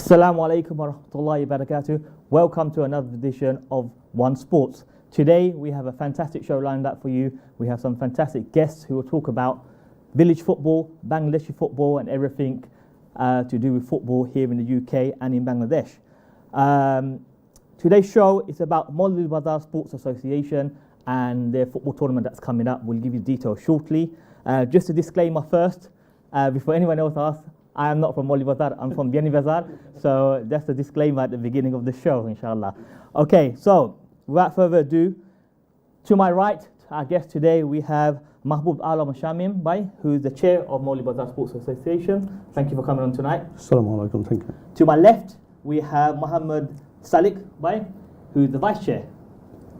Assalamu alaikum wa rahmatullahi wa barakatuh. Welcome to another edition of One Sports. Today we have a fantastic show lined up for you. We have some fantastic guests who will talk about village football, Bangladeshi football and everything to do with football here in the UK and in Bangladesh. Today's show is about Moulvibazar Sports Association and their football tournament that's coming up. We'll give you details shortly. Just a disclaimer first, before anyone else asks, I am not from Moulvibazar, I'm from Moulvibazar. So that's the disclaimer at the beginning of the show, inshallah. Okay, so without further ado, to my right, our guest today, we have Mahbub Alam Shamim Bhai, who is the chair of Moulvibazar Sports Association. Thank you for coming on tonight. Assalamu alaikum, thank you. To my left, we have Muhammad Salik Bhai, who is the vice chair.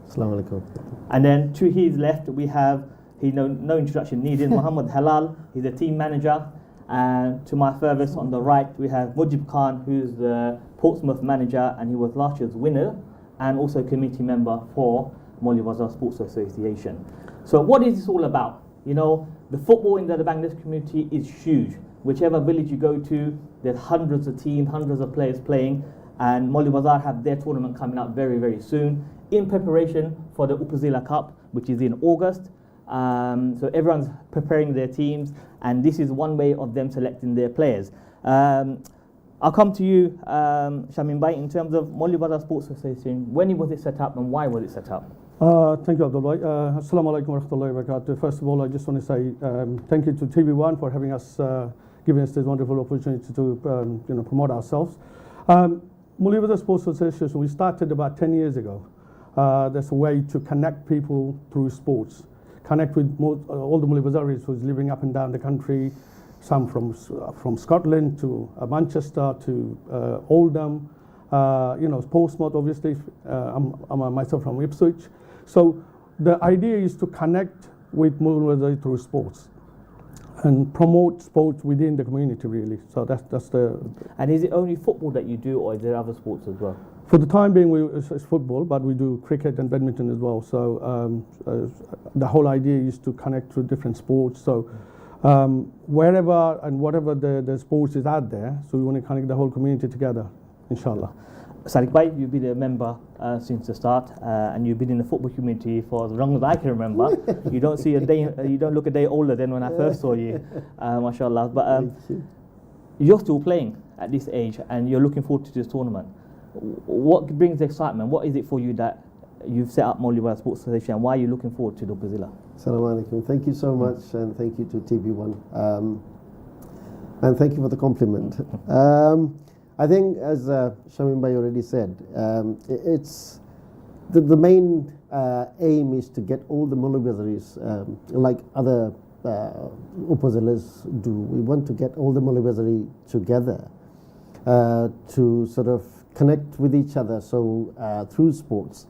Assalamu alaikum. And then to his left, we have, no introduction needed, Muhammad Halal, he's a team manager. And to my furthest on the right, we have Mujib Khan, who's the Portsmouth manager, and he was last year's winner, and also committee member for Moulvibazar Sports Association. So what is this all about? You know, the football in the Bangladesh community is huge. Whichever village you go to, there's hundreds of teams, hundreds of players playing, and Moulvibazar have their tournament coming up very, very soon in preparation for the Upazila Cup, which is in August. So everyone's preparing their teams, and this is one way of them selecting their players. I'll come to you, Shamim Bhai, in terms of Moulvibazar Sports Association. When was it set up and why was it set up? Thank you, Abdul Bhai. Assalamu alaikum wa rahmatullahi wa barakatuh. First of all, I just want to say thank you to TV1 for having us, giving us this wonderful opportunity to promote ourselves. Moulvibazar Sports Association, we started about 10 years ago. That's a way to connect people through sports. Connect with all the Moulvibazaris who's living up and down the country, some from Scotland to Manchester to Oldham, Portsmouth, obviously. I'm myself from Ipswich. So the idea is to connect with Moulvibazar through sports and promote sports within the community, really. So that's the. And is it only football that you do, or is there other sports as well? For the time being, it's football, but we do cricket and badminton as well. So the whole idea is to connect through different sports. So wherever and whatever the sports is out there, so we want to connect the whole community together, inshallah. Salik Bhai, you've been a member since the start, and you've been in the football community for as long as I can remember. You don't see a day, you don't look a day older than when I first saw you, mashallah. But you're still playing at this age, and you're looking forward to this tournament. What brings excitement? What is it for you that you've set up Moulvibazar Sports Association, and why are you looking forward to the Upazila? Assalamu alaikum. Thank you so much, and thank you to TV1. And thank you for the compliment. I think, as Shamim Bhai already said, it's the main aim is to get all the Moulvibazaris, like other Upazilas do. We want to get all the Moulvibazari together to sort of connect with each other, so through sports,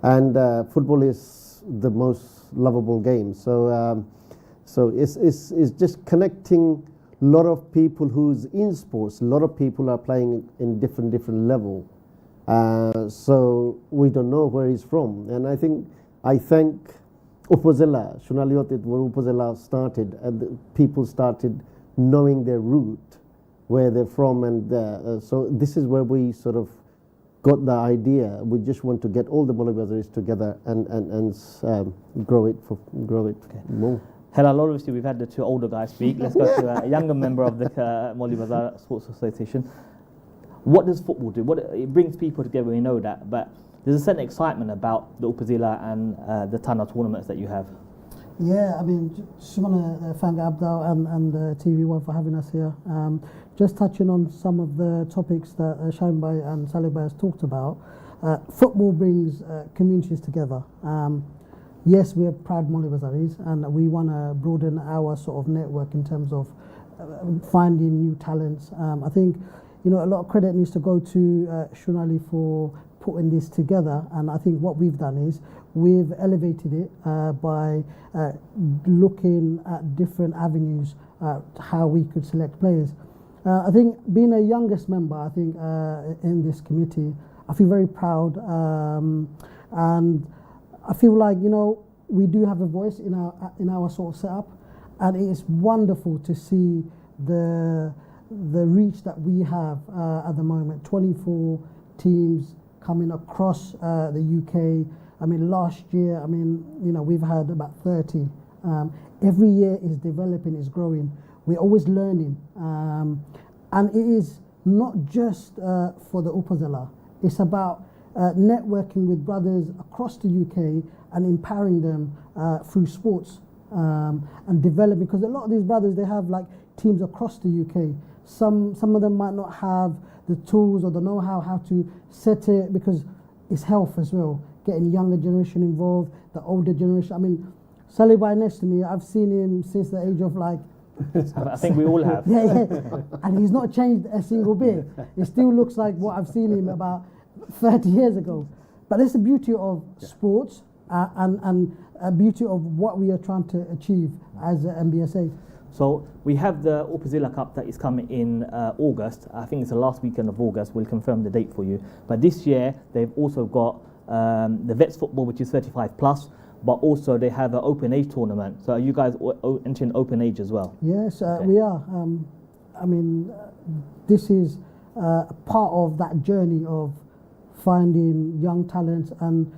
and football is the most lovable game. So it's just connecting a lot of people who's in sports. A lot of people are playing in different level. So we don't know where he's from, and I thank Upazila, Shunaliotit, where Upazila started, and the people started knowing their root, where they're from, and so this is where we sort of got the idea. We just want to get all the Moulvibazaris together and grow it more. Hello, obviously we've had the two older guys speak. Let's go to a younger member of the Moulvibazar Sports Association. What does football do? It brings people together, we know that, but there's a certain excitement about the Upazila and the Tana tournaments that you have. Yeah, I mean, just want to thank Abdal and TV1 for having us here. Just touching on some of the topics that Shamim Bhai and Salik Bhai has talked about. Football brings communities together. Yes, we are proud Moulvibazaris, and we want to broaden our sort of network in terms of finding new talents. I think, a lot of credit needs to go to Shunali for putting this together, and I think what we've done is we've elevated it by looking at different avenues, how we could select players. I think being a youngest member, I think in this committee, I feel very proud, and I feel like we do have a voice in our sort of setup, and it is wonderful to see the the reach that we have at the moment, 24 teams coming across the UK. I mean, last year, I mean, you know, we've had about 30. Every year is developing, is growing. We're always learning. And it is not just for the Upazila. It's about networking with brothers across the UK and empowering them through sports and developing. Because a lot of these brothers, they have like teams across the UK. Some of them might not have the tools or the know-how how to set it, because it's health as well. Getting younger generation involved, the older generation. I mean, Salih Bhai next to me, I've seen him since the age of like... I think we all have. yeah. And he's not changed a single bit. It still looks like what I've seen him about 30 years ago. But that's the beauty of sports and a beauty of what we are trying to achieve as a MBSA. So we have the Upazila Cup that is coming in August. I think it's the last weekend of August. We'll confirm the date for you. But this year, they've also got the Vets football, which is 35 plus, but also they have an open age tournament. So are you guys entering open age as well? Yes, we are. I mean, this is part of that journey of finding young talents, and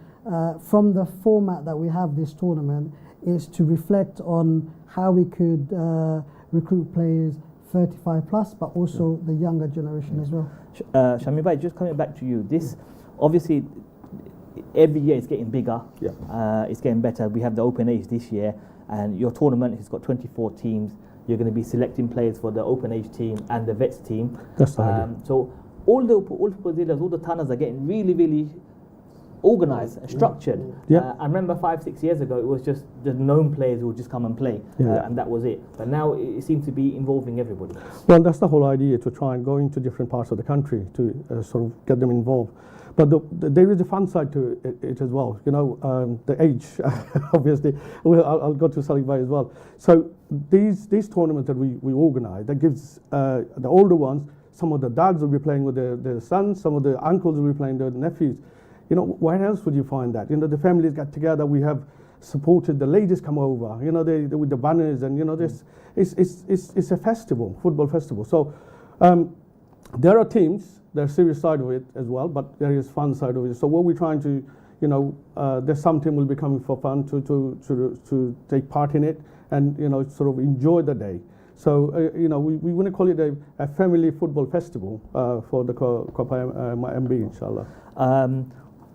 from the format that we have this tournament is to reflect on how we could recruit players 35 plus, but also the younger generation as well. Shamim Bhai, just coming back to you, this obviously every year it's getting bigger, it's getting better. We have the open age this year, and your tournament has got 24 teams. You're going to be selecting players for the open age team and the vets team. That's the idea. So all the Upazilas, all the Tanas are getting really, really organised and structured. I remember 5-6 years ago, it was just the known players who would just come and play, and that was it. But now it seems to be involving everybody. Well, that's the whole idea, to try and go into different parts of the country to sort of get them involved. But there is a fun side to it as well. You know, the age, obviously. I'll go to Salih Bhai as well. So these tournaments that we organise, that gives the older ones, some of the dads will be playing with their sons, some of the uncles will be playing with their nephews. You know, where else would you find that? You know, the families get together. We have supported the ladies come over. You know, they with the banners, and you know, this it's a festival, football festival. So there are teams. There's serious side of it as well, but there is fun side of it. So what we're trying to, you know, there's some team will be coming for fun to take part in it, and you know, sort of enjoy the day. So you know, we want to call it a family football festival for the Copa MB, inshallah.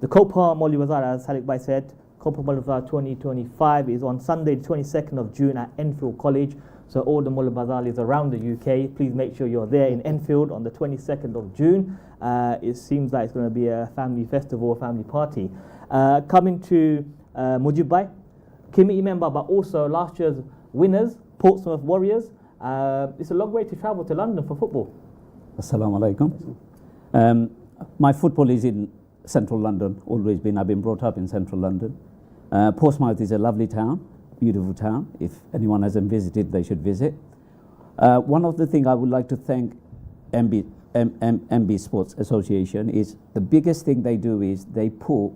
The Copa Moulvibazar, as Salih Bhai said, Copa Moulvibazar 2025 is on Sunday, the 22nd of June at Enfield College. So all the Moulvibazalis around the UK, please make sure you're there in Enfield on the 22nd of June. It seems like it's going to be a family festival, a family party. Coming to Mujib Bhai, committee member, but also last year's winners, Portsmouth Warriors. It's a long way to travel to London for football. Assalamu alaikum. My football is in central London, always been. I've been brought up in central London. Portsmouth is a lovely town. Beautiful town. If anyone hasn't visited, they should visit. One of the things I would like to thank MB Sports Association is the biggest thing they do is they put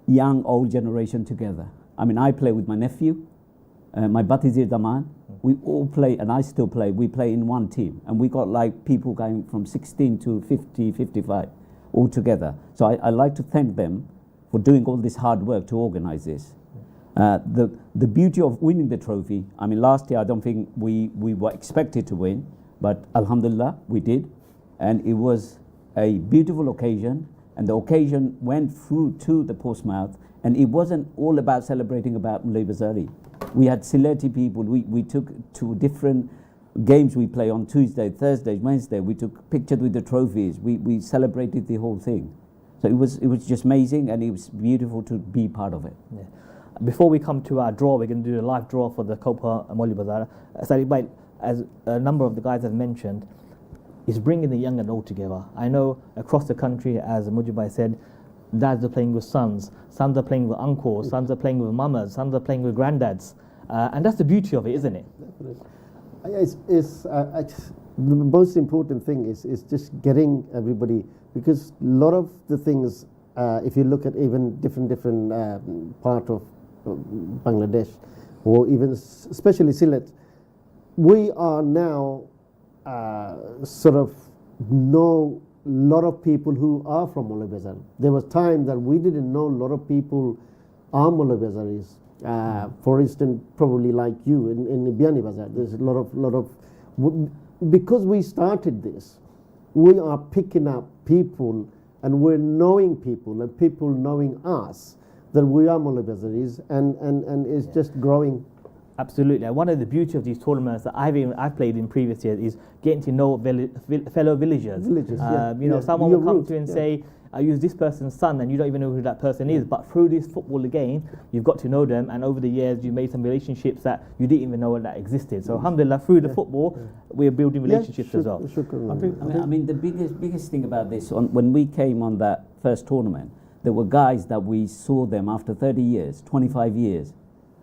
young, old generation together. I mean, I play with my nephew, my Batizir Daman. We all play, and I still play. We play in one team, and we got like people going from 16 to 50, 55 all together. So I like to thank them for doing all this hard work to organize this. The beauty of winning the trophy, I mean, last year I don't think we were expected to win, but alhamdulillah, we did. And it was a beautiful occasion, and the occasion went through to the Portsmouth, and it wasn't all about celebrating about Moulvibazar. We had Sylheti people, we took to different games we play on Tuesday, Thursday, Wednesday, we took pictures with the trophies, we celebrated the whole thing. So it was just amazing, and it was beautiful to be part of it. Yeah. Before we come to our draw, we're going to do a live draw for the Copa Moulvibazar. Salih Bhai, as a number of the guys have mentioned, is bringing the young and old together. I know across the country, as Mujib Bhai said, dads are playing with sons are playing with uncles, sons are playing with mamas, sons are playing with granddads. And that's the beauty of it, isn't it? The most important thing is just getting everybody, because a lot of the things, if you look at even different part of Bangladesh, or even especially Sylhet, we are now sort of know a lot of people who are from Moulvibazar. There was time that we didn't know a lot of people are Moulvibazaris. For instance, probably like you in Biani Bazar, there's a lot of because we started this, we are picking up people and we're knowing people and people knowing us that we are Moulvibazaris, and it's just growing. Absolutely. And one of the beauty of these tournaments that I've played in previous years is getting to know fellow villagers. You know, someone will come to you and say, I use this person's son, and you don't even know who that person is. But through this football game, you've got to know them, and over the years, you've made some relationships that you didn't even know that existed. So, alhamdulillah, through the football, we're building relationships as well. I mean, the biggest thing about this, when we came on that first tournament, there were guys that we saw them after 30 years, 25 years,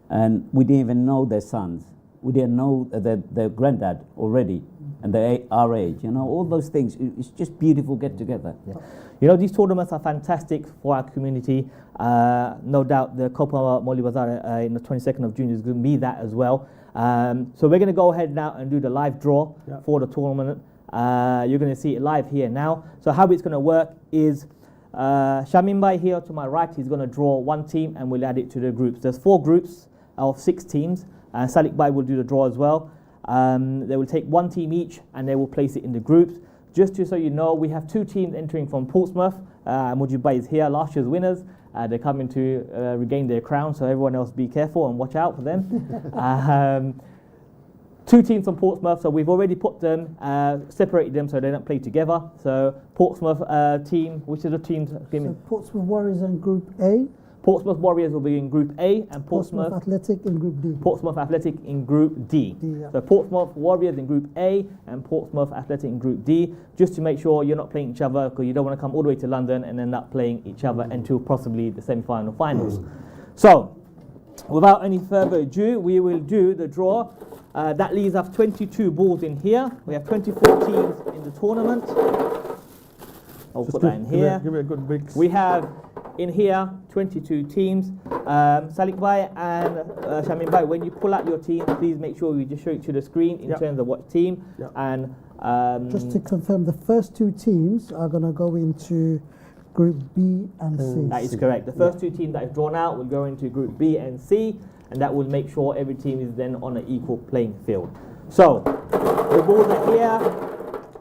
and we didn't even know their sons. We didn't know their granddad already, and they're our age. You know, all those things. It's just beautiful get together. Yeah. You know, these tournaments are fantastic for our community. No doubt the Copa Moulvibazar in the 22nd of June is going to be that as well. So we're going to go ahead now and do the live draw for the tournament. You're going to see it live here now. So how it's going to work is Shamin Bhai here to my right, he's going to draw one team and we'll add it to the groups. There's 4 groups of 6 teams. Salik Bhai will do the draw as well. They will take one team each and they will place it in the groups. Just so you know, we have 2 teams entering from Portsmouth. Moulvibazar is here, last year's winners. They're coming to regain their crown, so everyone else be careful and watch out for them. 2 teams from Portsmouth, so we've already put them, separated them so they don't play together. So Portsmouth team, which are the teams? So Portsmouth Warriors in Group A. Portsmouth Warriors will be in Group A, and Portsmouth Athletic in Group D. Portsmouth Athletic in Group D. Yeah. So Portsmouth Warriors in Group A and Portsmouth Athletic in Group D, just to make sure you're not playing each other, because you don't want to come all the way to London and end up playing each other until possibly the semi-final finals. So, without any further ado, we will do the draw. That leaves us 22 balls in here. We have 24 teams in the tournament. I'll put that in here. Give it a good big. We have in here 22 teams. Salik Bhai and Shamin Bhai, when you pull out your team, please make sure you just show it to the screen in terms of what team. And just to confirm, the first 2 teams are going to go into Group B and C. That is correct. The first 2 teams that is drawn out will go into Group B and C, and that will make sure every team is then on an equal playing field. So, the balls are here.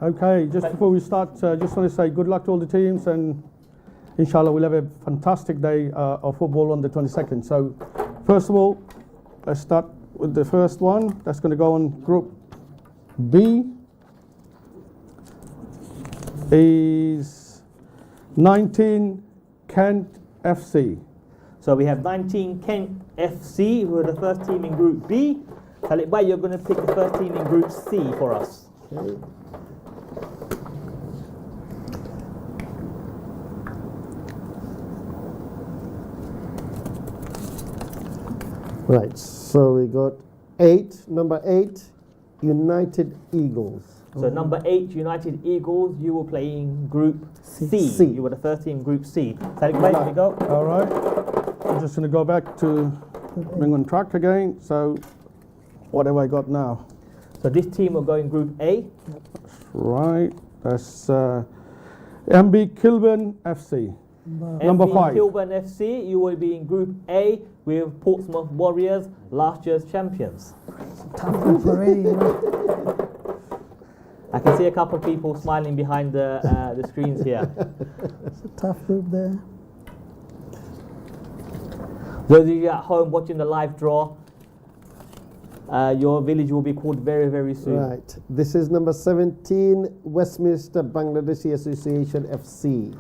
Okay, just before we start, just want to say good luck to all the teams, and inshallah we'll have a fantastic day of football on the 22nd. So, first of all, let's start with the first one. That's going to go on Group B. Is 19 Kent FC. So we have 19 Kent FC, who are the first team in Group B. Salik Bhai, you're going to pick the first team in Group C for us. Okay. Right, so we got number 8, United Eagles. So number 8, United Eagles, you will play in Group C. C. You were the first team in Group C. Salik Bhai, here we go. All right, I'm just going to go back to bring on track again. So, what have I got now? So this team will go in Group A. Right, that's MB Kilburn FC. Number 5. Kilburn FC, you will be in Group A with Portsmouth Warriors, last year's champions. Tough group already, you know. I can see a couple of people smiling behind the screens here. It's a tough group there. Those of you at home watching the live draw, your village will be called very, very soon. Right, this is number 17, Westminster Bangladeshi Association FC.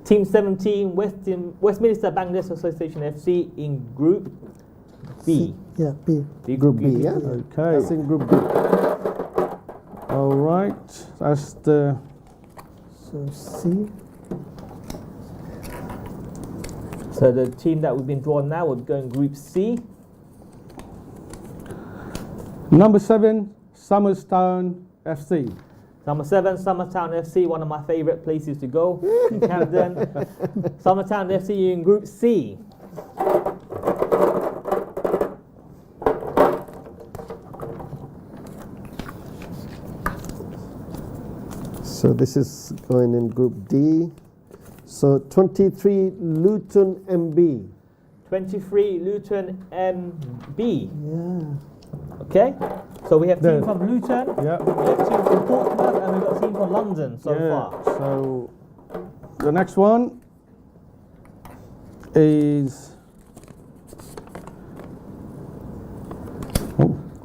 Team 17, Westminster Bangladesh Association FC in Group B. Yeah, B. Group B, yeah? Okay. That's in Group B. All right, that's the. So C. So the team that we've been drawn now will go in Group C. Number 7, Somerstown FC. Number 7, Summertown FC, one of my favourite places to go in Camden. Summertown FC in Group C. So this is going in Group D. So 23 Luton MB. 23 Luton MB. Yeah. Okay, so we have team There. from Luton, Yeah. we have team from Portsmouth, and we've got team from London so Yeah. far. So the next one is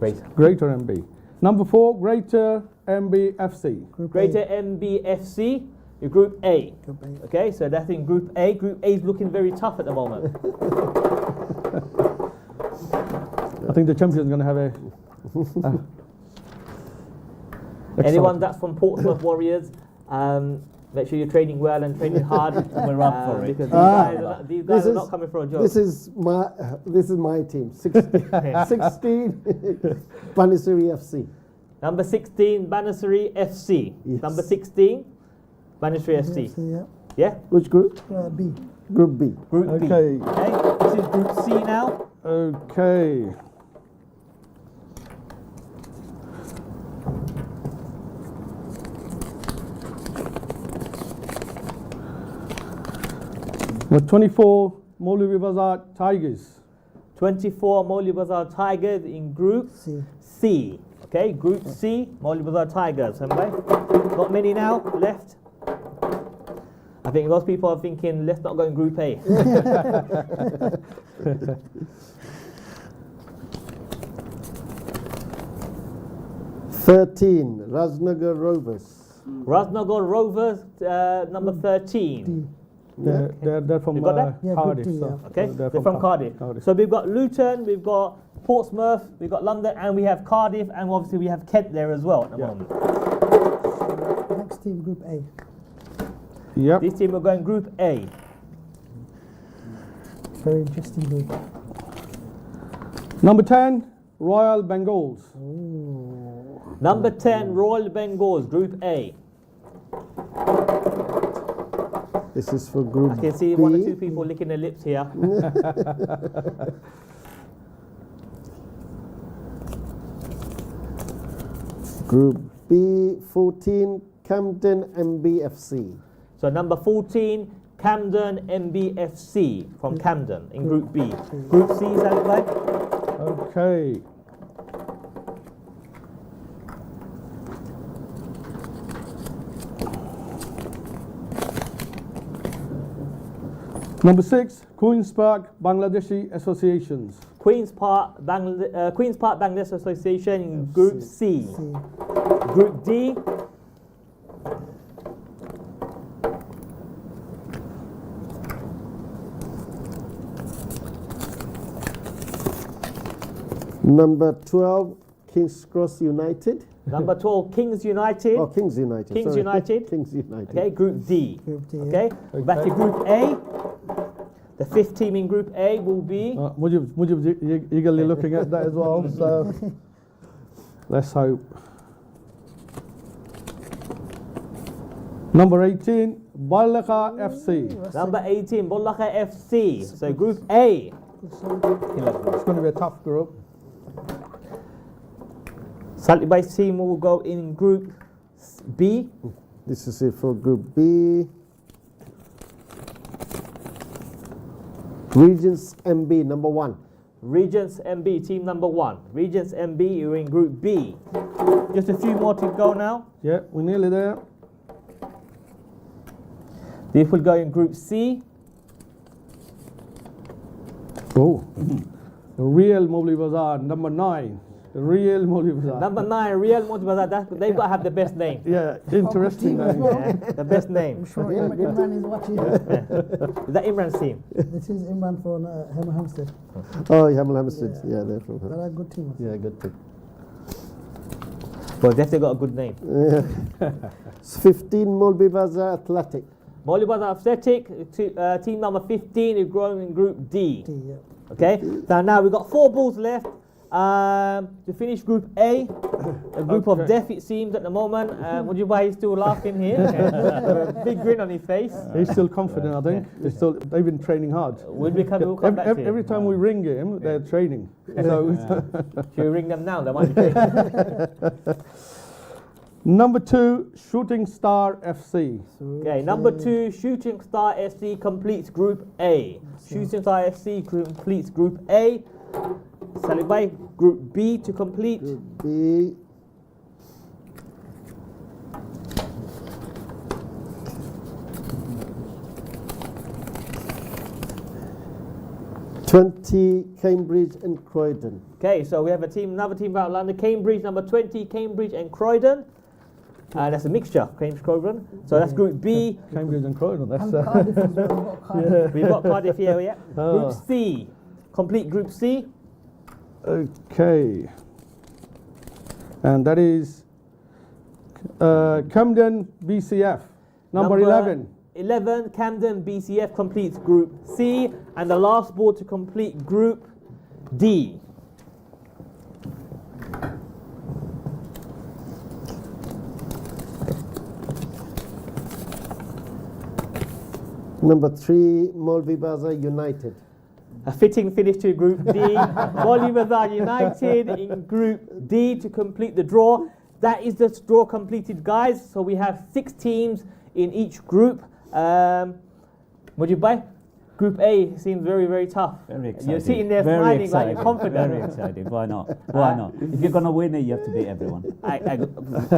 Great. Greater MB. Number 4, Greater MB FC. Group Greater MBFC, your Group A. Group A. Okay, so that's in Group A. Group A is looking very tough at the moment. I think the champion's going to have a. Anyone that's from Portsmouth Warriors, make sure you're training well and training hard. We're up for it. Because these guys This are not coming for a joke. This is my team. 16 Panisserie FC. Number 16, Banassery FC. Yes. Number 16, Banassery FC. Yeah. Yeah? Which group? B. Group B. Group B. Okay. Okay, this is Group C now. Okay. With 24 Moulvibazar Tigers. 24 Moulvibazar Tigers in Group C. C. Okay, Group C, Moulvibazar Tigers. Everybody? Not many now left. I think most people are thinking, let's not go in Group A. '13 Raznagar Rovers. Rasnagar Rovers, number 13. They're from You got that? Yeah, Cardiff. Group D, so yeah. Okay, they're they're from Cardiff. Cardiff. So we've got Luton, we've got Portsmouth, we've got London, and we have Cardiff, and obviously we have Kent there as well at the Yeah. moment. Next team, Group A. Yep. This team are going Group A. Very interesting group. Number 10, Royal Bengals. Number 10, Royal Bengals, Group A. This is for Group I can see B. one or two people licking their lips here. Group B 14 Camden MBFC. So number 14, Camden MBFC from Camden in Group B. Group C is that right? Okay. Number 6, Queen's Park Bangladeshi Associations. Queen's Park Bangladesh Association in Group C. C. Group D, Number 12 King's Cross United. number 12, Kings United. Oh, Kings United. Kings sorry. United. Kings United. Okay, Group D. Group D. Okay, back to Group A. The fifth team in Group A will be Mujib's eagerly looking at that as well, so let's hope. Number 18, Balaka FC. number 18, Bollaka FC. So Group A. It's going to be a tough group. Saltibai's team will go in Group B. This is it for Group B. Regents MB number 1. Regents MB, team number 1. Regents MB, you're in Group B. Just a few more to go now. Yeah, we're nearly there. This will go in Group C. Oh, the real Moulvibazar, number 9. The real Moulvibazar. Number 9, Real Moulvibazar. They've got to have the best name. Yeah, interesting. team as well. Yeah, the best name. I'm sure Imran is watching. Is that Imran's team? This is Imran from Hemel Hempstead. Oh, Hemel Hempstead. Yeah, they're from They're a good team. Yeah, good thing. Well, definitely got a good name. Yeah. 15 Moulvibazar Athletic. Moulvibazar Athletic, team number 15 is growing in Group D. D, yeah. Okay, so now we've got 4 balls left to finish Group A. A group of death, it seems, at the moment. Mujibah is still laughing here. With a big grin on his face. He's still confident, I think. They've been training hard. We'll come back to him. Every time we ring him, they're training. So Should we ring them now? They might be training. Number 2, Shooting Star FC. Okay, number 2, Shooting Star FC completes Group A. Shooting Star FC completes Group A. Salih Bhai, Group B to complete. Group B. Cambridge and Croydon. Okay, so we have another team out of London, Cambridge, number 20, Cambridge and Croydon. That's a mixture, Cambridge, Croydon. So that's Group B. Cambridge and Croydon. That's And Cardiff as well. We've got Cardiff. We've got Cardiff here, yeah. Oh. Group C, complete Group C. Okay. And that is Camden BCF, number 11. 11, Camden BCF completes Group C. And the last board to complete Group D. Number 3, Moulvibazar United. A fitting finish to Group D. Moulvibazar United in Group D to complete the draw. That is the draw completed, guys. So we have 6 teams in each group. Mujib Bhai, Group A seems very, very tough. Very exciting. You're sitting there Very smiling like exciting. you're confident. Very exciting. Why not? Why not? If you're going to win it, you have to beat everyone.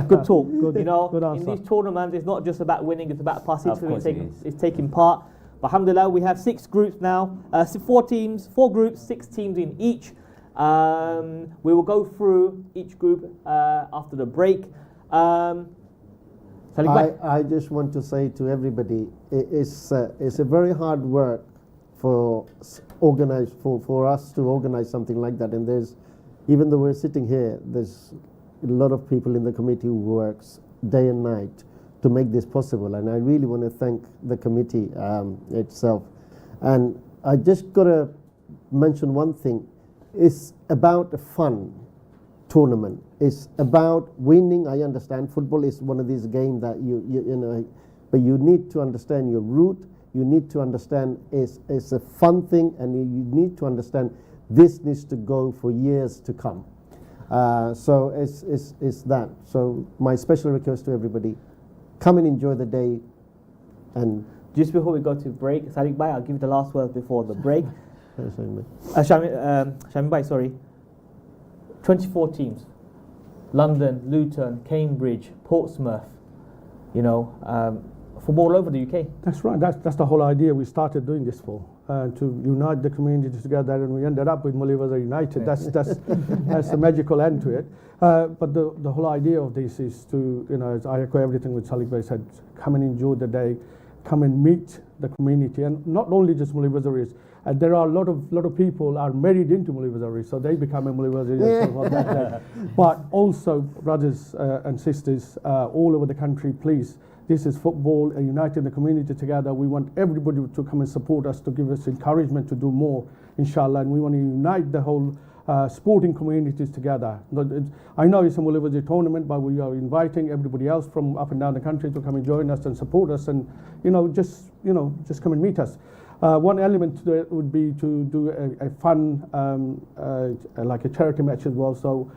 Good talk. Good- You know, good in answer. these tournaments, it's not just about winning; it's about Of participating. course it is. It's taking part. But alhamdulillah, we have 6 groups now. 4 teams, 4 groups, 6 teams in each. We will go through each group after the break. Salih Bhai. I just want to say to everybody, it's a very hard work for us to organize something like that. And there's, even though we're sitting here, there's a lot of people in the committee who works day and night to make this possible. And I really want to thank the committee itself. And I just got to mention one thing. It's about a fun tournament. It's about winning. I understand football is one of these games that you know, but you need to understand your root. You need to understand it's a fun thing, and you need to understand this needs to go for years to come. So it's that. So my special request to everybody, come and enjoy the day. And Just before we go to break, Salih Bhai, I'll give you the last word before the break. Shamim Bhai, sorry. 24 teams. London, Luton, Cambridge, Portsmouth, you know, football all over the UK. That's right. That's the whole idea we started doing this for, to unite the community together, and we ended up with Moulvibazar United. That's a magical end to it. But the whole idea of this is to, you know, I echo everything what Salih Bhai said. Come and enjoy the day, come and meet the community, and not only just Moulvibazaris. There are a lot of people are married into Moulvibazaris, so they become a Moulvibazari. But also, brothers and sisters all over the country, please. This is football, uniting the community together. We want everybody to come and support us, to give us encouragement to do more, inshallah. And we want to unite the whole sporting communities together. I know it's a Moulvibazar tournament, but we are inviting everybody else from up and down the country to come and join us and support us, and just come and meet us. One element to it would be to do a fun, like a charity match as well. So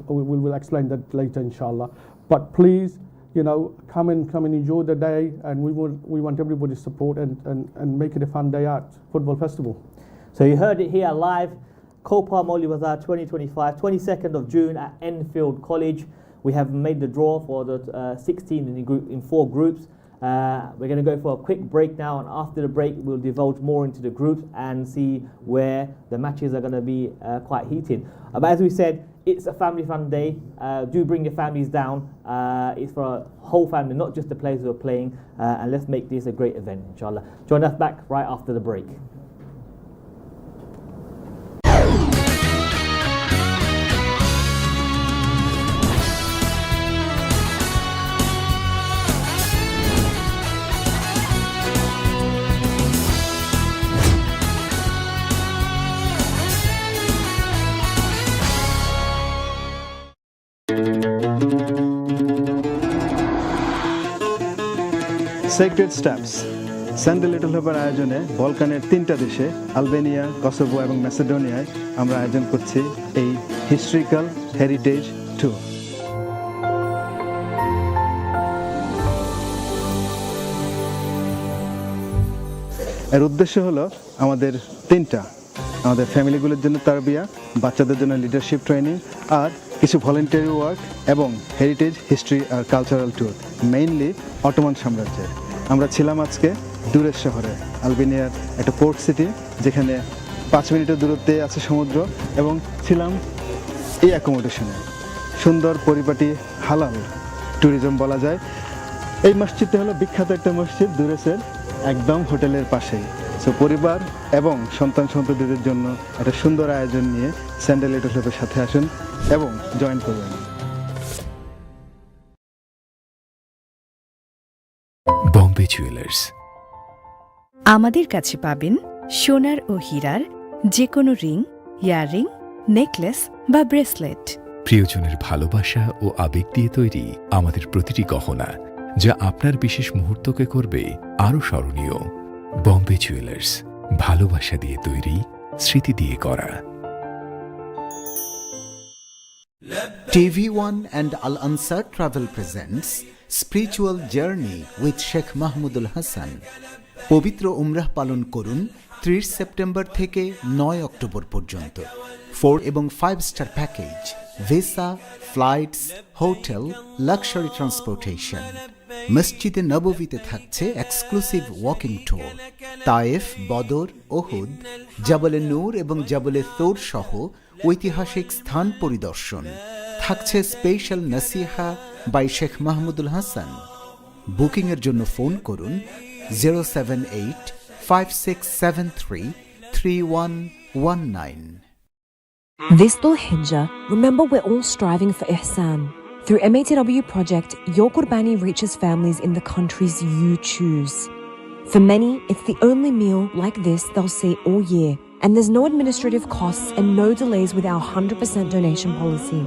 we will explain that later, inshallah. But please, come and enjoy the day, and we want everybody's support and make it a fun day at Football Festival. So you heard it here live. Copa Moulvibazar 2025, 22nd of June at Enfield College. We have made the draw for the 16 in 4 groups. We're going to go for a quick break now, and after the break we'll divulge more into the groups and see where the matches are going to be quite heated. But as we said, it's a family fun day. Do bring your families down. It's for a whole family, not just the players who are playing, and let's make this a great event, inshallah. Join us back right after the break. Sacred Steps sandal little হোপের আয়োজনে বলকানের 3টা দেশে Albania, Kosovo এবং ম্যাসেডোনিয়ায় আমরা আয়োজন করছি এই হিস্ট্রিক্যাল হেরিটেজ ট্যুর। এর উদ্দেশ্য হলো আমাদের তিনটা, আমাদের ফ্যামিলিগুলোর জন্য তারবিয়া, বাচ্চাদের জন্য লিডারশিপ ট্রেনিং, আর কিছু ভলেন্টারি ওয়ার্ক এবং হেরিটেজ, হিস্ট্রি আর কালচারাল ট্যুর, মেইনলি অটোমান সাম্রাজ্যের। আমরা ছিলাম আজকে দূরের শহরে, আলবেনিয়ার একটা পোর্ট সিটি, যেখানে 5 মিনিটের দূরত্বে আছে সমুদ্র, এবং ছিলাম এই অ্যাকোমোডেশনে। সুন্দর পরিপাটি হালাল ট্যুরিজম বলা যায়। এই মসজিদটা হলো বিখ্যাত একটা মসজিদ, দূরেসের একদম হোটেলের পাশেই। সো পরিবার এবং সন্তানদের জন্য একটা সুন্দর আয়োজন নিয়ে স্যান্ডেল লিটল ক্লাবের সাথে আসুন এবং জয়েন করবেন। বম্বে জুয়েলার্স। আমাদের কাছে পাবেন সোনার ও হীরার যে কোনো রিং, ইয়াররিং, নেকলেস বা ব্রেসলেট। প্রিয়জনের ভালোবাসা ও আবেগ দিয়ে তৈরি আমাদের প্রতিটি গহনা, যা আপনার বিশেষ মুহূর্তকে করবে আরও স্মরণীয়। বম্বে জুয়েলার্স, ভালোবাসা দিয়ে তৈরি, স্মৃতি দিয়ে করা। TV1 and Al Ansar Travel presents Spiritual Journey with Sheikh Mahmudul Hassan. পবিত্র উমরাহ পালন করুন 30 সেপ্টেম্বর থেকে 9 অক্টোবর পর্যন্ত। 4 এবং 5 star package, visa, flights, hotel, luxury transportation. মসজিদে নববীতে থাকছে এক্সক্লুসিভ ওয়াকিং ট্যুর। তায়েফ, বদর, ওহুদ, জাবলে নূর এবং জাবলে তৌর সহ ঐতিহাসিক স্থান পরিদর্শন। থাকছে স্পেশাল নসিহা বাই শেখ মাহমুদুল হাসান। বুকিংয়ের জন্য ফোন করুন 078-5673-3119. This Dhul Hijjah, remember we're all striving for ihsan. Through MATW project, your Qurbani reaches families in the countries you choose. For many, it's the only meal like this they'll see all year, and there's no administrative costs and no delays with our 100% donation policy.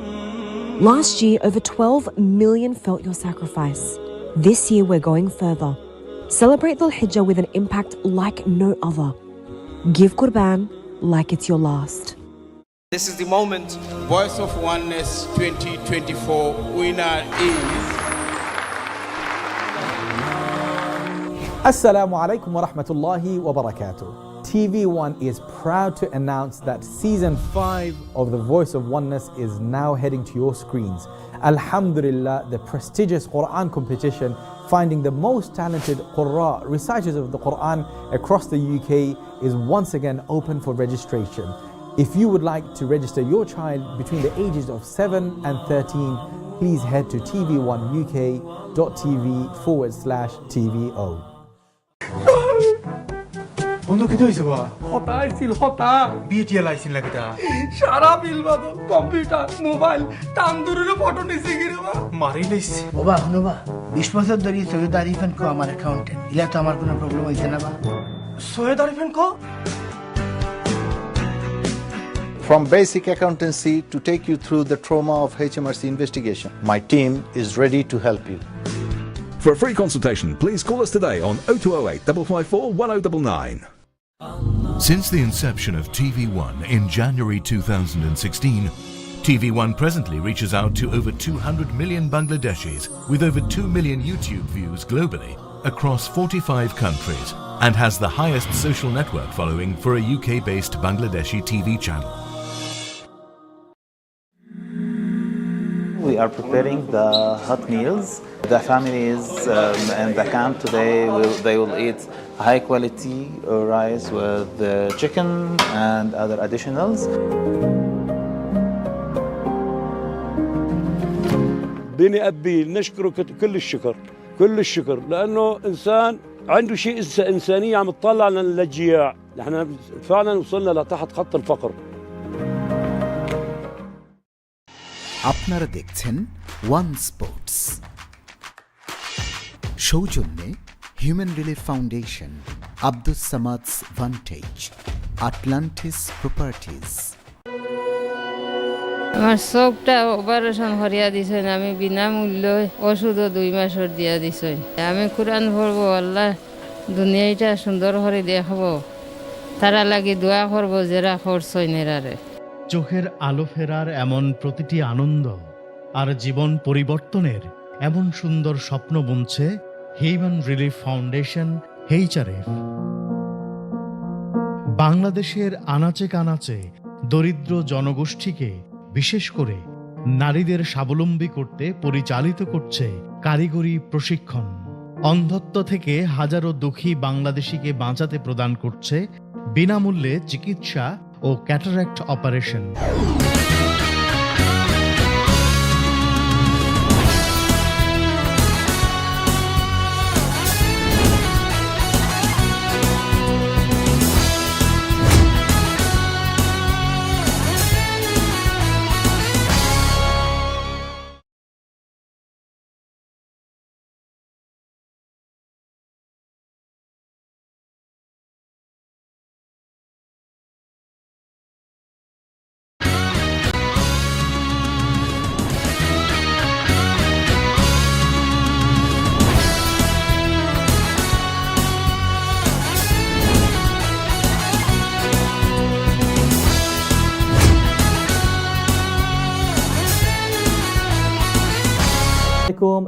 Last year, over 12 million felt your sacrifice. This year, we're going further. Celebrate Dhul Hijjah with an impact like no other. Give Qurban like it's your last. This is the moment. Voice of Oneness 2024 winner is Assalamu alaikum wa rahmatullahi wa barakatuh. TV1 is proud to announce that season 5 of The Voice of Oneness is now heading to your screens. Alhamdulillah, the prestigious Quran competition finding the most talented Qurra, reciters of the Quran across the UK, is once again open for registration. If you would like to register your child between the ages of 7 and 13, please head to tv1uk.tv/TVO. বন্ধু কি হইছে বা হতাই ছিল হতা BTL আইছিল লাগিটা সারা বিল বাদো computer mobile তান্দুরের photo নিছে গিরে বা মারি লইছে বাবা হনুবা 20 বছর ধরে সৈয়দ আরিফান কো আমার অ্যাকাউন্টেন্ট ইলা তো আমার কোনো প্রবলেম হইছে না বা সৈয়দ আরিফান কো From basic accountancy to take you through the trauma of HMRC investigation, my team is ready to help you. For a free consultation, please call us today on 0208 554 1099. Since the inception of TV1 in January 2016, TV1 presently reaches out to over 200 million Bangladeshis with over 2 million YouTube views globally across 45 countries and has the highest social network following for a UK-based Bangladeshi TV channel. We are preparing the hot meals. The families in the camp today they will eat high quality rice with chicken and other additionals. بني أبي نشكره كل الشكر لأنه إنسان عنده شيء إنسانية عم تطلع للجياع. نحن فعلا وصلنا لتحت خط الفقر. আপনারা দেখছেন one sports. সৌজন্যে human relief foundation, Abdus Samad's vantage, Atlantis properties. আমার চোখটা operation করিয়া দিছেন, আমি বিনামূল্য ওষুধও 2 মাসের দিয়া দিছেন। আমি কোরআন পড়বো, আল্লাহ দুনিয়াটা সুন্দর করে দেখবো, তারা লাগি দোয়া করবো যারা করছেন এরারে। চোখের আলো ফেরার এমন প্রতিটি আনন্দ আর জীবন পরিবর্তনের এমন সুন্দর স্বপ্ন বুনছে হিউম্যান রিলিফ ফাউন্ডেশন HRF। বাংলাদেশের আনাচে কানাচে দরিদ্র জনগোষ্ঠীকে বিশেষ করে নারীদের স্বাবলম্বী করতে পরিচালিত করছে কারিগরি প্রশিক্ষণ। অন্ধত্ব থেকে হাজারো দুঃখী বাংলাদেশিকে বাঁচাতে প্রদান করছে বিনামূল্যে চিকিৎসা ও cataract operation.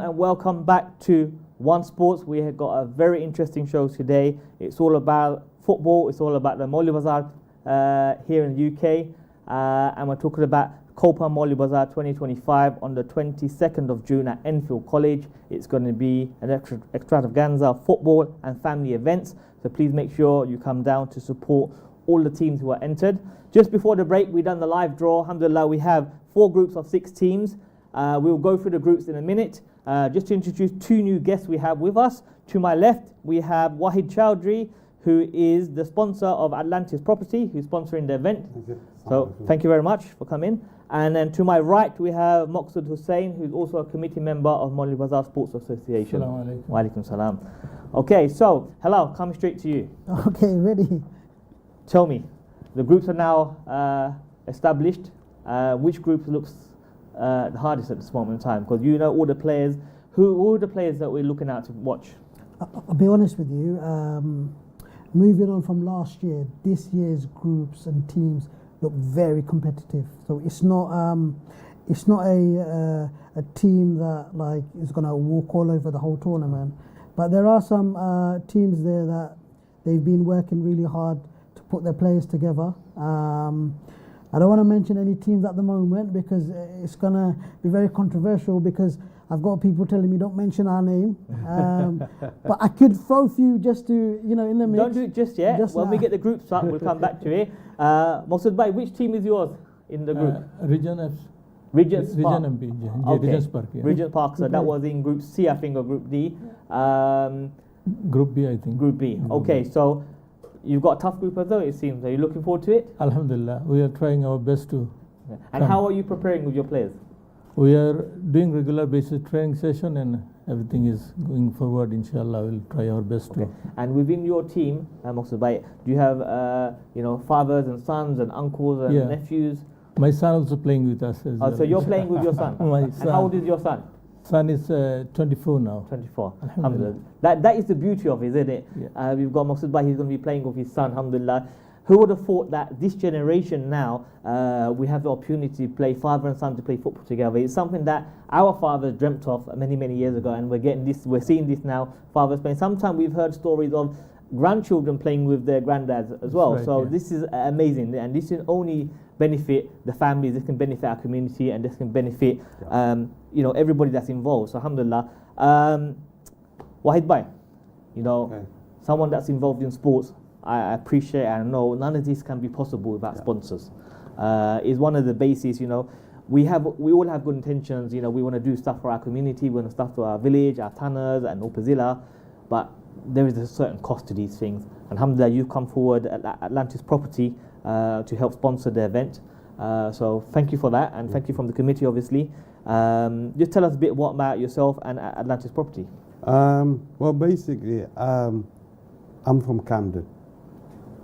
And welcome back to One Sports. We have got a very interesting show today. It's all about football. It's all about the Moulvibazar here in the UK. And we're talking about Copa Moulvibazar 2025 on the 22nd of June at Enfield College. It's going to be an extravaganza of football and family events. So please make sure you come down to support all the teams who are entered. Just before the break, we done the live draw. Alhamdulillah, we have 4 groups of 6 teams. We'll go through the groups in a minute. Just to introduce 2 new guests we have with us. To my left, we have Wahid Chowdhury, who is the sponsor of Atlantis Property, who's sponsoring the event. So thank you very much for coming. And then to my right, we have Maqsood Hussain, who's also a committee member of Moulvibazar Sports Association. Assalamu alaikum. Wa alaikum salam. Okay, so hello, coming straight to you. Okay, ready. Tell me, the groups are now established. Which group looks the hardest at this moment in time? Because you know all the players. Who are the players that we're looking at to watch? I'll be honest with you. Moving on from last year, this year's groups and teams look very competitive. So it's not a team that like is going to walk all over the whole tournament. But there are some teams there that they've been working really hard to put their players together. I don't want to mention any teams at the moment because it's going to be very controversial because I've got people telling me don't mention our name. But I could throw a few just to, you know, in the mix. Don't do it just yet. When we get the groups up, we'll come back to it. Maqsood bhai, which team is yours in the group? Regents Park. MP. Okay. Regents Park. Yeah. Regents Park. So that was in Group C, I think, or Group D. Group B, I think. Group B. Okay, so you've got a tough group as well, it seems. Are you looking forward to it? Alhamdulillah, we are trying our best to. And how are you preparing with your players? We are doing regular basis training session and everything is going forward. Inshallah, we'll try our best to. And within your team, Maqsood bhai, do you have fathers and sons and uncles and nephews? My son also playing with us as well. So you're playing with your son? My son. And how old is your son? Son is 24 now. 24. Alhamdulillah. That is the beauty of it, isn't it? Yeah. We've got Maqsood bhai, he's going to be playing with his son, alhamdulillah. Who would have thought that this generation now, we have the opportunity to play father and son to play football together. It's something that our fathers dreamt of many, many years ago, and we're seeing this now, fathers playing. Sometimes we've heard stories of grandchildren playing with their granddads as well. Right, so this is amazing, and this can only benefit the families, this can benefit our community, and this can benefit everybody that's involved. So alhamdulillah. Wahid bhai, someone that's involved in sports, I appreciate and know none of this can be possible without sponsors. Is one of the bases, we all have good intentions, we want to do stuff for our community, we want to stuff to our village, our tanas and Upazila, but there is a certain cost to these things. Alhamdulillah, you've come forward at Atlantis Property to help sponsor the event. So thank you for that, and thank you from the committee, obviously. Just tell us a bit what about yourself and Atlantis Property. Well, basically, I'm from Camden.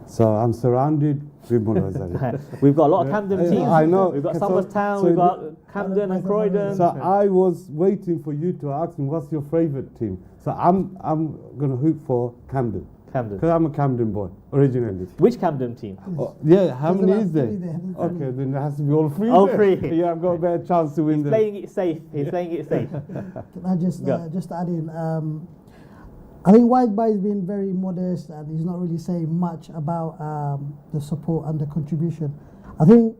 So I'm surrounded with Moulvibazar. We've got a lot of Camden teams. I know. We've got Somers Town, we've got Camden and Croydon. So I was waiting for you to ask me what's your favourite team. So I'm going to hoop for Camden. Because I'm a Camden boy, originally. Which Camden team? How many is there? Okay, then it has to be all 3. All 3. Yeah, I've got a better chance to win. He's playing it safe. He's playing it safe. Can I just add in? I think Whiteby has been very modest and he's not really saying much about the support and the contribution. I think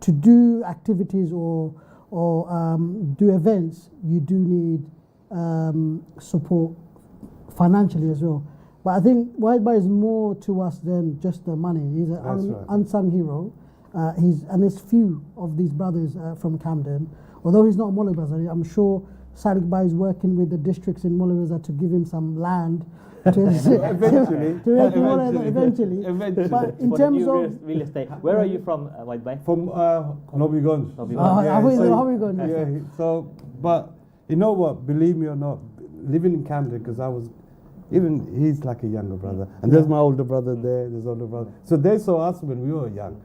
to do activities or do events, you do need support financially as well. But I think Whiteby is more to us than just the money. He's an unsung hero. And there's few of these brothers from Camden. Although he's not Moulvibazar, I'm sure Sadiq Bhai is working with the districts in Moulvibazar to give him some land eventually. But in terms of real estate, where are you from, Whiteby? From Nobbygunge. Nobbygunge. So, but you know what? Believe me or not, living in Camden, because he's like a younger brother, and there's my older brother there. There's older brother. So they saw us when we were young.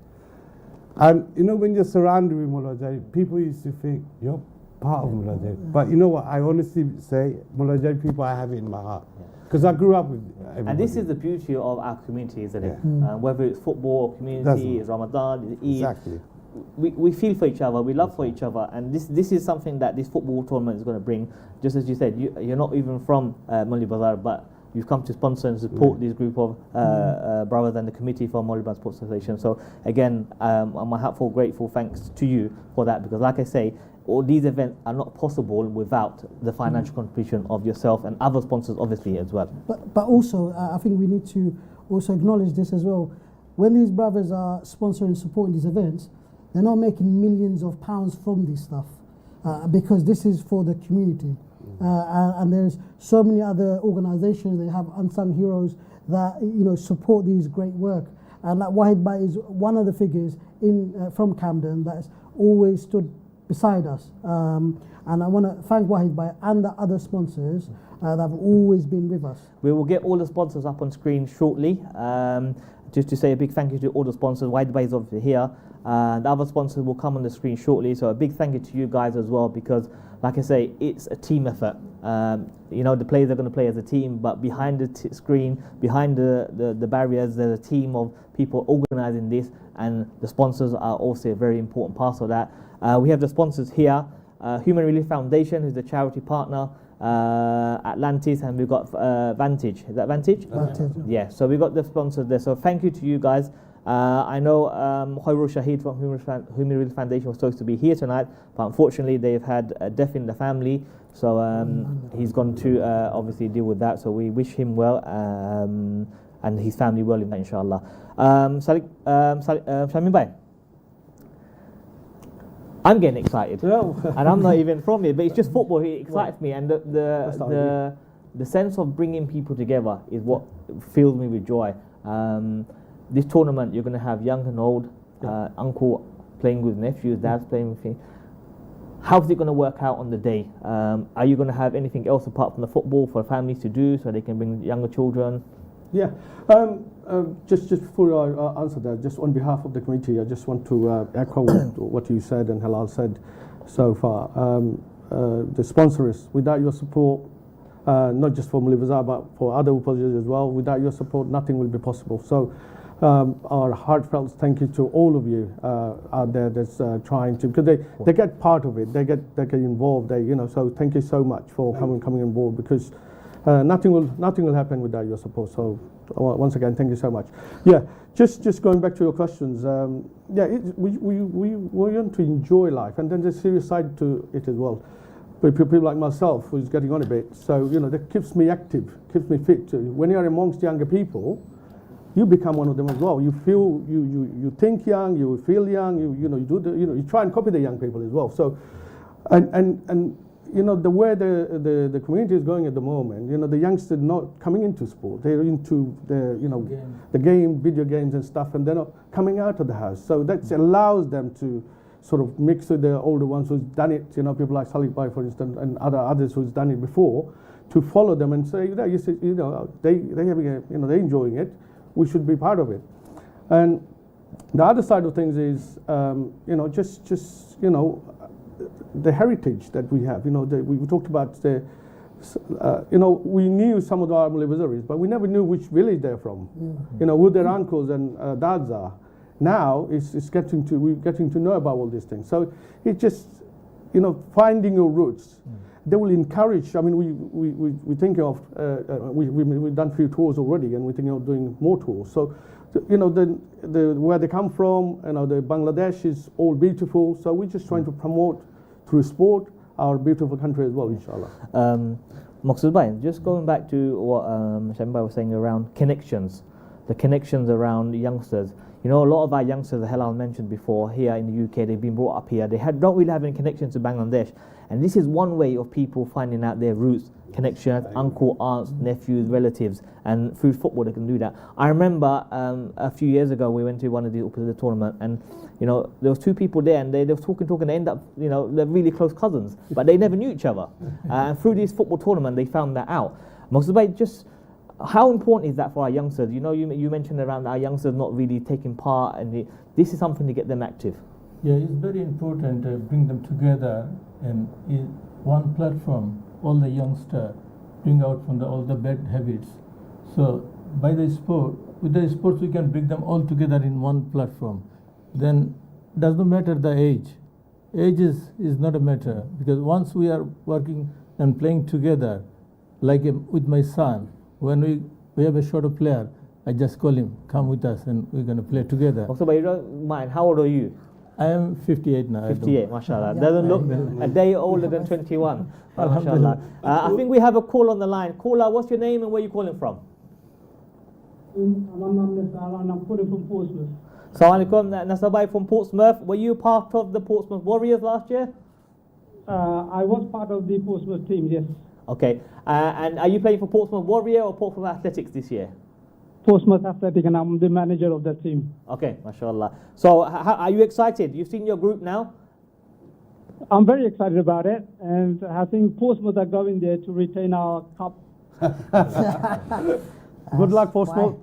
And you know, when you're surrounded with Moulvibazar, people used to think you're part of Moulvibazar. But you know what? I honestly say, Moulvibazar people, I have it in my heart. Because I grew up with everybody. And this is the beauty of our community, isn't it? Whether it's football or community, it's Ramadan, it's Eid. Exactly. We feel for each other, we love for each other, and this is something that this football tournament is going to bring. Just as you said, you're not even from Moulvibazar, but you've come to sponsor and support this group of brothers and the committee for Moulvibazar Sports Association. So again, I'm a heartful, grateful thanks to you for that, because like I say, all these events are not possible without the financial contribution of yourself and other sponsors, obviously, as well. But also, I think we need to also acknowledge this as well. When these brothers are sponsoring and supporting these events, they're not making millions of pounds from this stuff, because this is for the community. And there's so many other organisations, they have unsung heroes that support these great work. And that Wahid Bhai is one of the figures from Camden that has always stood beside us. And I want to thank Wahid Bhai and the other sponsors that have always been with us. We will get all the sponsors up on screen shortly. Just to say a big thank you to all the sponsors. Wahid Bhai is obviously here. The other sponsors will come on the screen shortly. So a big thank you to you guys as well, because like I say, it's a team effort. The players are going to play as a team, but behind the screen, behind the barriers, there's a team of people organising this, and the sponsors are also a very important part of that. We have the sponsors here, Human Relief Foundation, who's the charity partner, Atlantis, and we've got Vantage. Is that Vantage? Vantage. Yeah, so we've got the sponsors there. So thank you to you guys. I know Khairul Shahid from Human Relief Foundation was supposed to be here tonight, but unfortunately they've had a death in the family, so he's gone to obviously deal with that. So we wish him well and his family well in that, inshallah. Shamin Bhai, I'm getting excited, and I'm not even from here, but it's just football. It excites me, and the sense of bringing people together is what fills me with joy. This tournament, you're going to have young and old, uncle playing with nephews, dads playing with me. How's it going to work out on the day? Are you going to have anything else apart from the football for families to do so they can bring younger children? Yeah. Just before I answer that, just on behalf of the committee, I just want to echo what you said and Halal said so far. The sponsors, without your support, not just for Moulvibazar but for other oppositions as well, without your support, nothing will be possible. So our heartfelt thank you to all of you out there that's trying to, because they get part of it, they get involved. So thank you so much for coming on board, because nothing will happen without your support. So once again, thank you so much. Yeah, just going back to your questions. We want to enjoy life, and then there's a serious side to it as well. But people like myself, who's getting on a bit, so that keeps me active, keeps me fit. When you're amongst younger people, you become one of them as well. You feel, you think young, you feel young. You try and copy the young people as well. So, and the way the community is going at the moment, the youngsters not coming into sport. They're into the game, video games and stuff, and they're not coming out of the house. So that allows them to sort of mix with the older ones who's done it. People like Salik Bhai, for instance, and others who's done it before, to follow them and say, they're enjoying it. We should be part of it. And the other side of things is, the heritage that we have. We talked about we knew some of our Moulvibazaris, but we never knew which village they're from. Who their uncles and dads are. Now we're getting to know about all these things. So it's just, finding your roots. they will encourage. I mean, we think of we've done a few tours already, and we think of doing more tours. So, you know, the where they come from, you know, the Bangladesh is all beautiful. So we're just trying to promote through sport our beautiful country as well, inshallah. Maqsood Bhai, just going back to what Shamim Bhai was saying around connections, the connections around youngsters. You know, a lot of our youngsters, the Halal mentioned before, here in the UK, they've been brought up here. They don't really have any connections to Bangladesh. And this is one way of people finding out their roots, connections, uncle, aunts, nephews, relatives. And through football, they can do that. I remember a few years ago, we went to one of the tournament, and, you know, there was two people there, and they were talking, they end up, you know, they're really close cousins, but they never knew each other. And through this football tournament, they found that out. Maqsood Bhai, just how important is that for our youngsters? You know, you mentioned around our youngsters not really taking part, and this is something to get them active. Yeah, it's very important to bring them together and one platform, all the youngsters bring out from all the bad habits. So with the sports we can bring them all together in one platform. Then does not matter the age. Age is not a matter, because once we are working and playing together, like with my son, when we have a shorter player, I just call him, come with us, and we're going to play together. Also, but you don't mind, how old are you? I am 58 now. 58, mashallah. Doesn't look a day older than 21. Mashallah. I think we have a call on the line. Caller, what's your name and where are you calling from? I'm calling from Portsmouth. Assalamu alaikum, Nasabai from Portsmouth. Were you part of the Portsmouth Warriors last year? I was part of the Portsmouth team, yes. Okay. And are you playing for Portsmouth Warrior or Portsmouth Athletics this year? Portsmouth Athletic, and I'm the manager of that team. Okay, mashallah. So are you excited? You've seen your group now? I'm very excited about it, and I think Portsmouth are going there to retain our cup. Good luck, Portsmouth.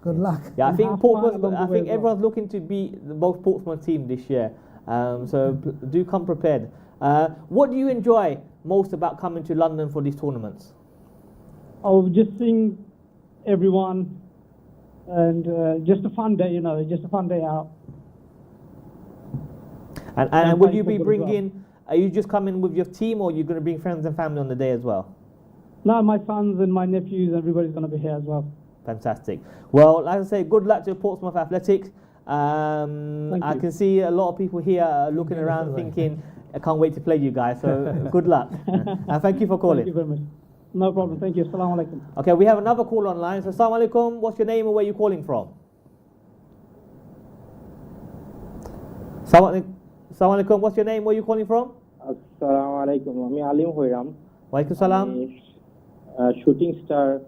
Good luck. Yeah, I think Portsmouth. I think everyone's looking to beat both Portsmouth team this year. So do come prepared. What do you enjoy most about coming to London for these tournaments? Oh, just seeing everyone, and just a fun day, you know, just a fun day out. And will you be bringing, are you just coming with your team, or are you going to bring friends and family on the day as well? No, my sons and my nephews, everybody's going to be here as well. Fantastic. Well, like I say, good luck to Portsmouth Athletics. I can see a lot of people here looking around thinking, I can't wait to play you guys, so good luck. And thank you for calling. Thank you very much. No problem, thank you. Assalamu alaikum. Okay, we have another call online. So, assalamu alaikum, what's your name and where are you calling from? Assalamu alaikum, what's your name, where are you calling from? Assalamu alaikum, I'm Alim Hoiram. Wa alaikum salam. Shooting star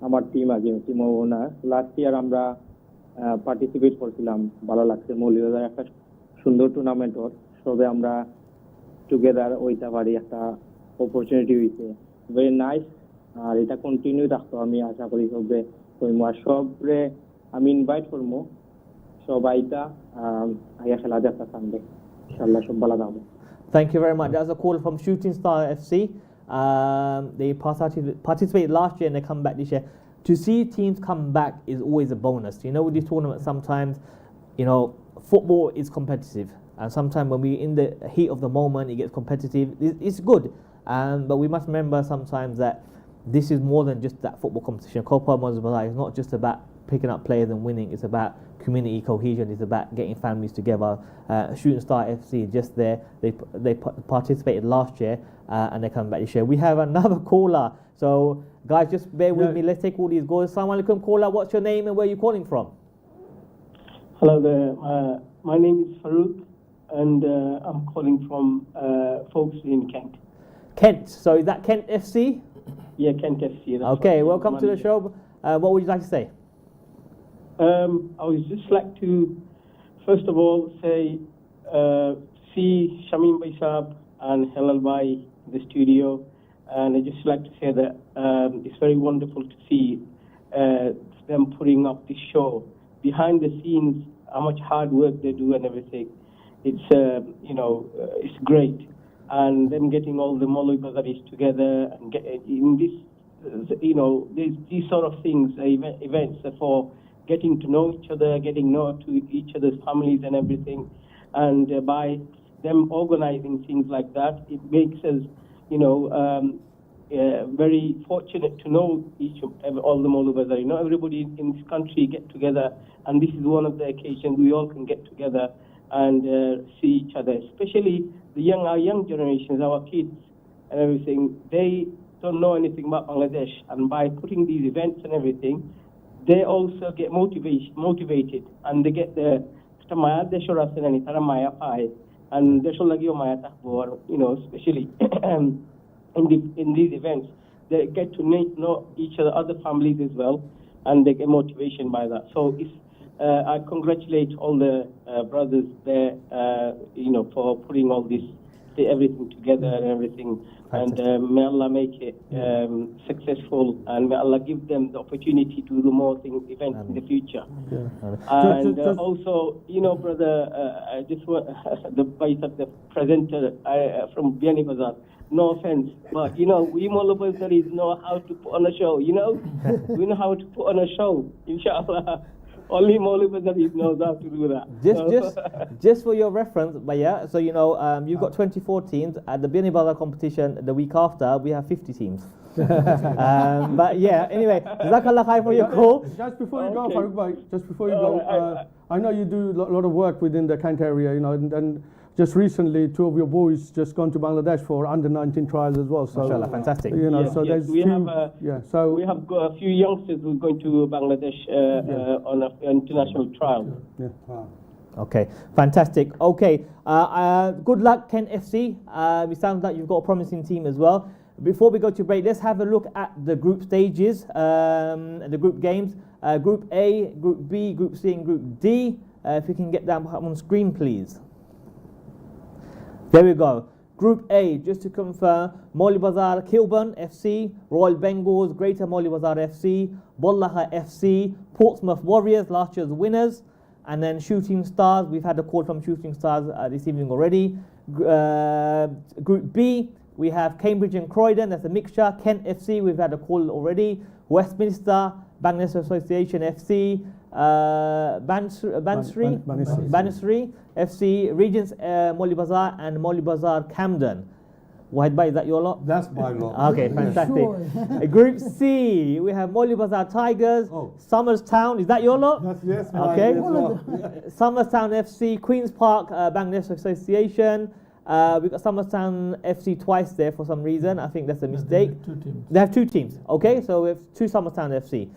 আমার team আছে team ওনার last year আমরা participate করছিলাম ভালো লাগছে মৌলভীবাজার একটা সুন্দর tournament ওর সবে আমরা টুগেদার ওইটা পারি একটা অপরচুনিটি হইছে ভেরি নাইস আর এটা কন্টিনিউ রাখতো আমি আশা করি সবে কইমু আর সবরে আমি ইনভাইট করবো সবাইটা আইয়া খেলা দেখা সানডে ইনশাআল্লাহ সব ভালো থাকবে Thank you very much. That's a call from Shooting Star FC. They participated last year and they come back this year. To see teams come back is always a bonus. You know, with these tournaments, sometimes, you know, football is competitive. And sometimes when we're in the heat of the moment, it gets competitive. It's good. But we must remember sometimes that this is more than just that football competition. Copa Moulvibazar is not just about picking up players and winning. It's about community cohesion. It's about getting families together. Shooting Star FC just there. They participated last year and they come back this year. We have another caller. So guys, just bear with me. Let's take all these goals. Assalamu alaikum, caller. What's your name and where are you calling from? Hello there. My name is Farouk, and I'm calling from Folkestone in Kent. Kent. So is that Kent FC? Yeah, Kent FC. Okay, welcome to the show. What would you like to say? I would just like to, first of all, say, see Shamim Bhai Saab and Halal Bhai in the studio, and I'd just like to say that it's very wonderful to see them putting up this show. Behind the scenes, how much hard work they do and everything. It's, it's great. And them getting all the Moulvibazaris together and in this, these sort of things, events for getting to know each other, getting to know to each other's families and everything. And by them organizing things like that, it makes us, very fortunate to know all the Moulvibazar. Everybody in this country get together, and this is one of the occasions we all can get together and see each other. Especially our young generations, our kids and everything. They don't know anything about Bangladesh, and by putting these events and everything, they also get motivated, and they get the and especially in these events, they get to know each other families as well, and they get motivation by that. So I congratulate all the brothers there, for putting all this, everything together and everything. And may Allah make it successful, and may Allah give them the opportunity to do more events in the future. And also, brother, I just want the presenter from Moulvibazar. No offense, but we Moulvibazaris know how to put on a show. We know how to put on a show. Inshallah. Only Moulvibazaris knows how to do that. Just for your reference, but yeah, so you've got 24 teams. At the Moulvibazar competition the week after, we have 50 teams. But yeah, anyway, Jazakallah khair for your call. Just before you go, Farooq bhai, I know you do a lot of work within the Kent area, and just recently, 2 of your boys just gone to Bangladesh for under-19 trials as well. So, Mashallah, fantastic. We have got a few youngsters who are going to Bangladesh on an international trial. Okay, fantastic. Okay, good luck, Kent FC. It sounds like you've got a promising team as well. Before we go to break, let's have a look at the group stages, the group games. Group A, Group B, Group C, and Group D. If you can get that on screen, please. There we go. Group A, just to confirm, Moulvibazar Kilburn FC, Royal Bengals, Greater Moulvibazar FC, Bollaha FC, Portsmouth Warriors, last year's winners, and then Shooting Stars. We've had a call from Shooting Stars this evening already. Group B, we have Cambridge and Croydon, that's a mixture. Kent FC, we've had a call already. Westminster, Bangladesh Association FC, Banasri FC, Regents Moulvibazar, and Moulvibazar Camden. Wahid Bhai, is that your lot? That's my lot. Okay, fantastic. Group C, we have Moulvibazar Tigers, Somerstown, is that your lot? Yes, okay. Somerstown FC, Queen's Park, Bangladesh Association. We've got Somerstown FC twice there for some reason. I think that's a mistake. They have 2 teams. Okay, so we have 2 Somerstown FC.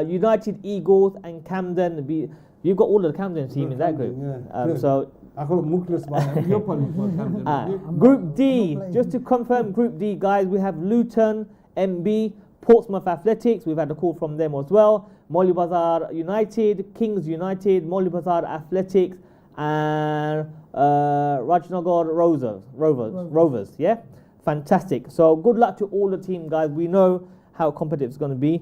United Eagles and Camden. You've got all of the Camden team in that group. So Group D, just to confirm Group D, guys, we have Luton, MB, Portsmouth Athletics, we've had a call from them as well, Moulvibazar United, Kings United, Moulvibazar Athletics, and Rajnagar Rovers, yeah? Fantastic. So good luck to all the team, guys. We know how competitive it's going to be.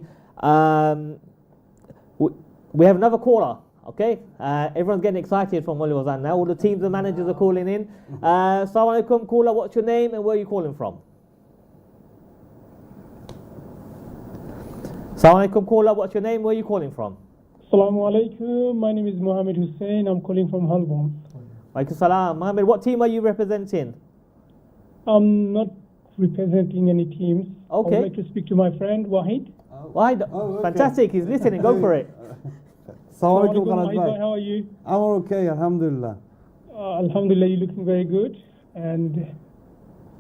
We have another caller. Okay, everyone's getting excited from Moulvibazar now. All the teams and managers are calling in. Assalamu alaikum, caller. What's your name and where are you calling from? Assalamu alaikum, caller. What's your name? Where are you calling from? Assalamu alaikum. My name is Mohammed Hussein. I'm calling from Halbom. Walaikum salam. Mohammed, what team are you representing? I'm not representing any teams. Okay. I would like to speak to my friend Wahid. Wahid, fantastic. He's listening. Go for it. How are you? I'm okay, alhamdulillah. Alhamdulillah, you're looking very good. And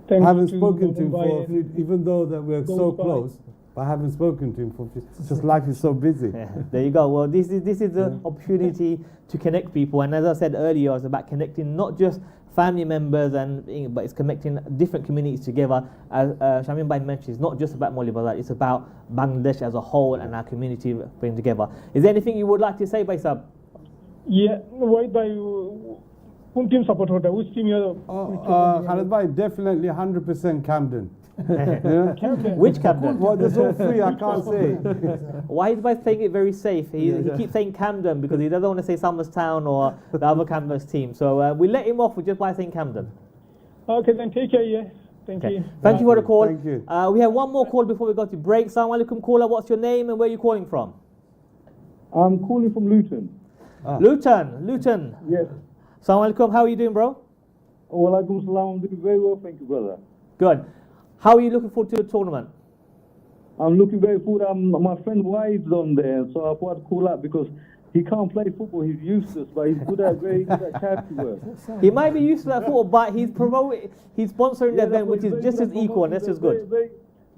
thanks I haven't to spoken to him for Mumbai even though that we're so close, but I haven't spoken to him for just life is so busy. There you go. Well, this is the opportunity to connect people, and as I said earlier, it's about connecting not just family members but it's connecting different communities together. As Shamin Bhai mentioned, it's not just about Moulvibazar, it's about Bangladesh as a whole and our community being together. Is there anything you would like to say, Baisab? Yeah, why by whom team support order? Which team you're Khalid Bhai, definitely 100% Camden. Camden. Which Camden? Well, there's all 3, I can't say. Why is Bhai saying it very safe? He keeps saying Camden because he doesn't want to say Somerstown or the other Camden's team. So we let him off just by saying Camden. Okay, then take care, yeah. Thank you. Thank you for the call. Thank you. We have one more call before we go to break. Assalamu alaikum, caller. What's your name and where are you calling from? I'm calling from Luton. Luton. Yes. Assalamu alaikum. How are you doing, bro? Walaikum salam. I'm doing very well, thank you, brother. Good. How are you looking forward to the tournament? I'm looking very forward. My friend Wade's on there, so I thought I'd call up because he can't play football. He's useless, but he's very good at charity work. He might be used to that football, but he's sponsoring the event, which is just as equal, and that's just good.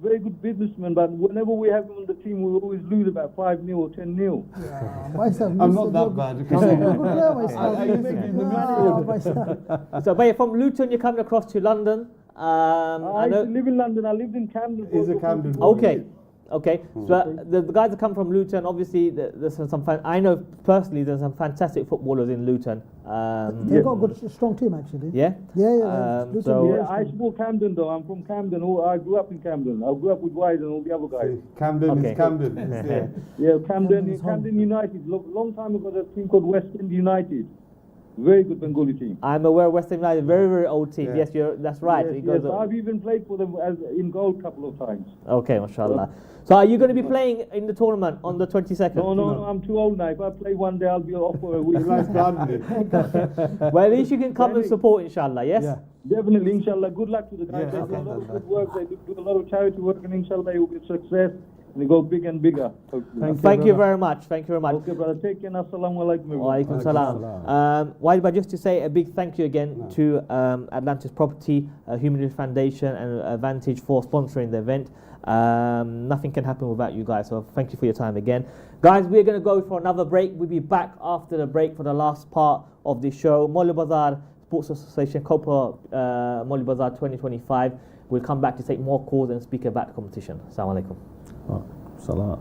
Very good businessman, but whenever we have him on the team, we always lose about 5-0 or 10-0. I'm not that bad. So, but from Luton, you're coming across to London. I used to live in London. I lived in Camden. He's a Camden boy. Okay. Okay, so the guys that come from Luton, obviously there's some I know personally there's some fantastic footballers in Luton. They've got a good, strong team actually. Yeah? I support Camden though. I'm from Camden. I grew up in Camden. I grew up with Wise and all the other guys. Camden is Camden. Camden United. Long time ago, there's a team called West End United. Very good Bengali team. I'm aware of West Ham United, very, very old team. Yes, that's right. Yes, I've even played for them in goal a couple of times. Okay, mashallah. So are you going to be playing in the tournament on the 22nd? No, I'm too old now. If I play one day, I'll be off for a week. Well, at least you can come and support, inshallah, yes? Yeah. Definitely, inshallah. Good luck to the guys. They do a lot of good work. They do a lot of charity work, and inshallah, it will be a success. And they go big and bigger. Thank you very much. Thank you very much. Okay, brother. Take care. Assalamu alaikum. Wa alaikum salam. Wajba, just to say a big thank you again to Atlantis Property, Human Resource Foundation, and Advantage for sponsoring the event. Nothing can happen without you guys, so thank you for your time again. Guys, we're going to go for another break. We'll be back after the break for the last part of the show. Moulvibazar Sports Association Copa Moulvibazar 2025. We'll come back to take more calls and speak about the competition. Assalamu alaikum. Salam.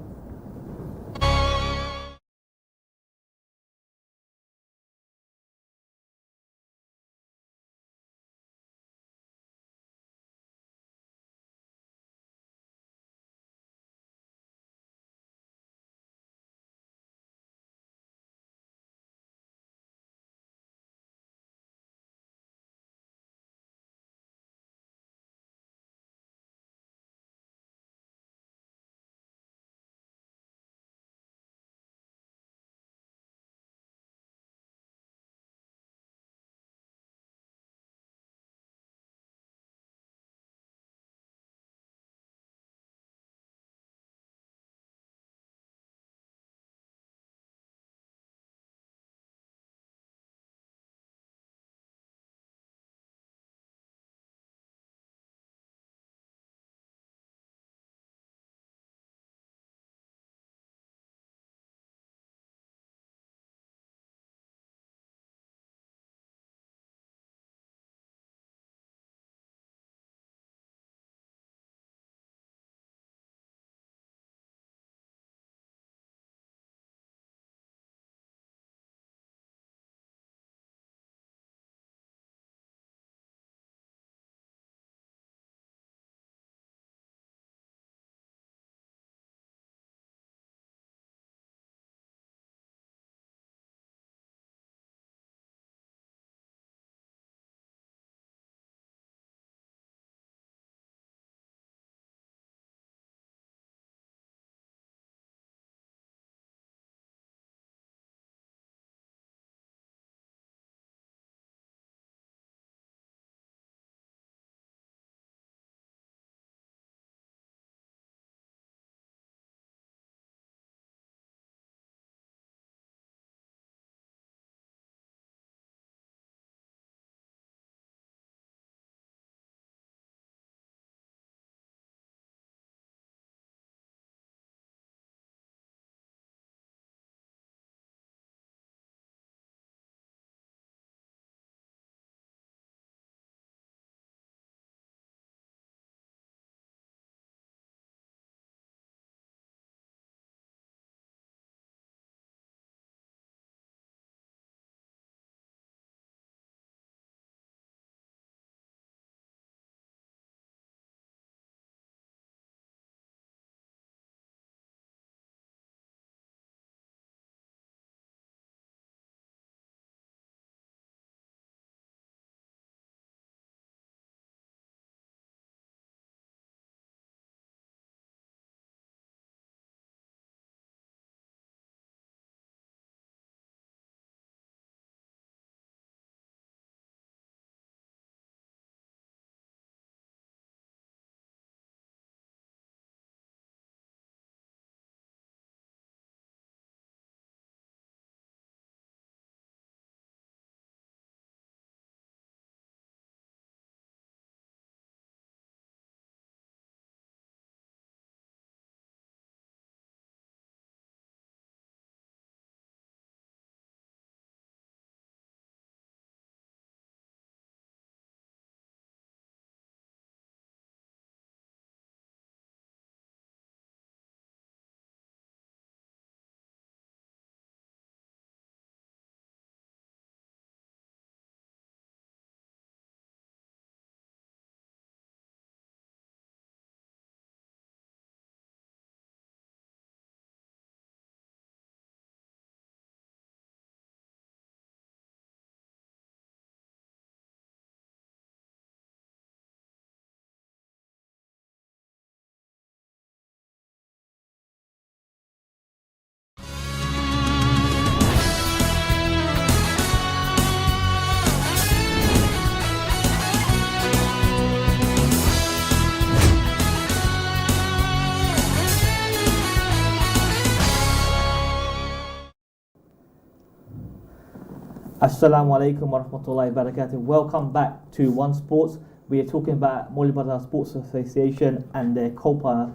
Assalamu alaikum wa rahmatullahi wa barakatuh. Welcome back to One Sports. We are talking about Moulvibazar Sports Association and their Copa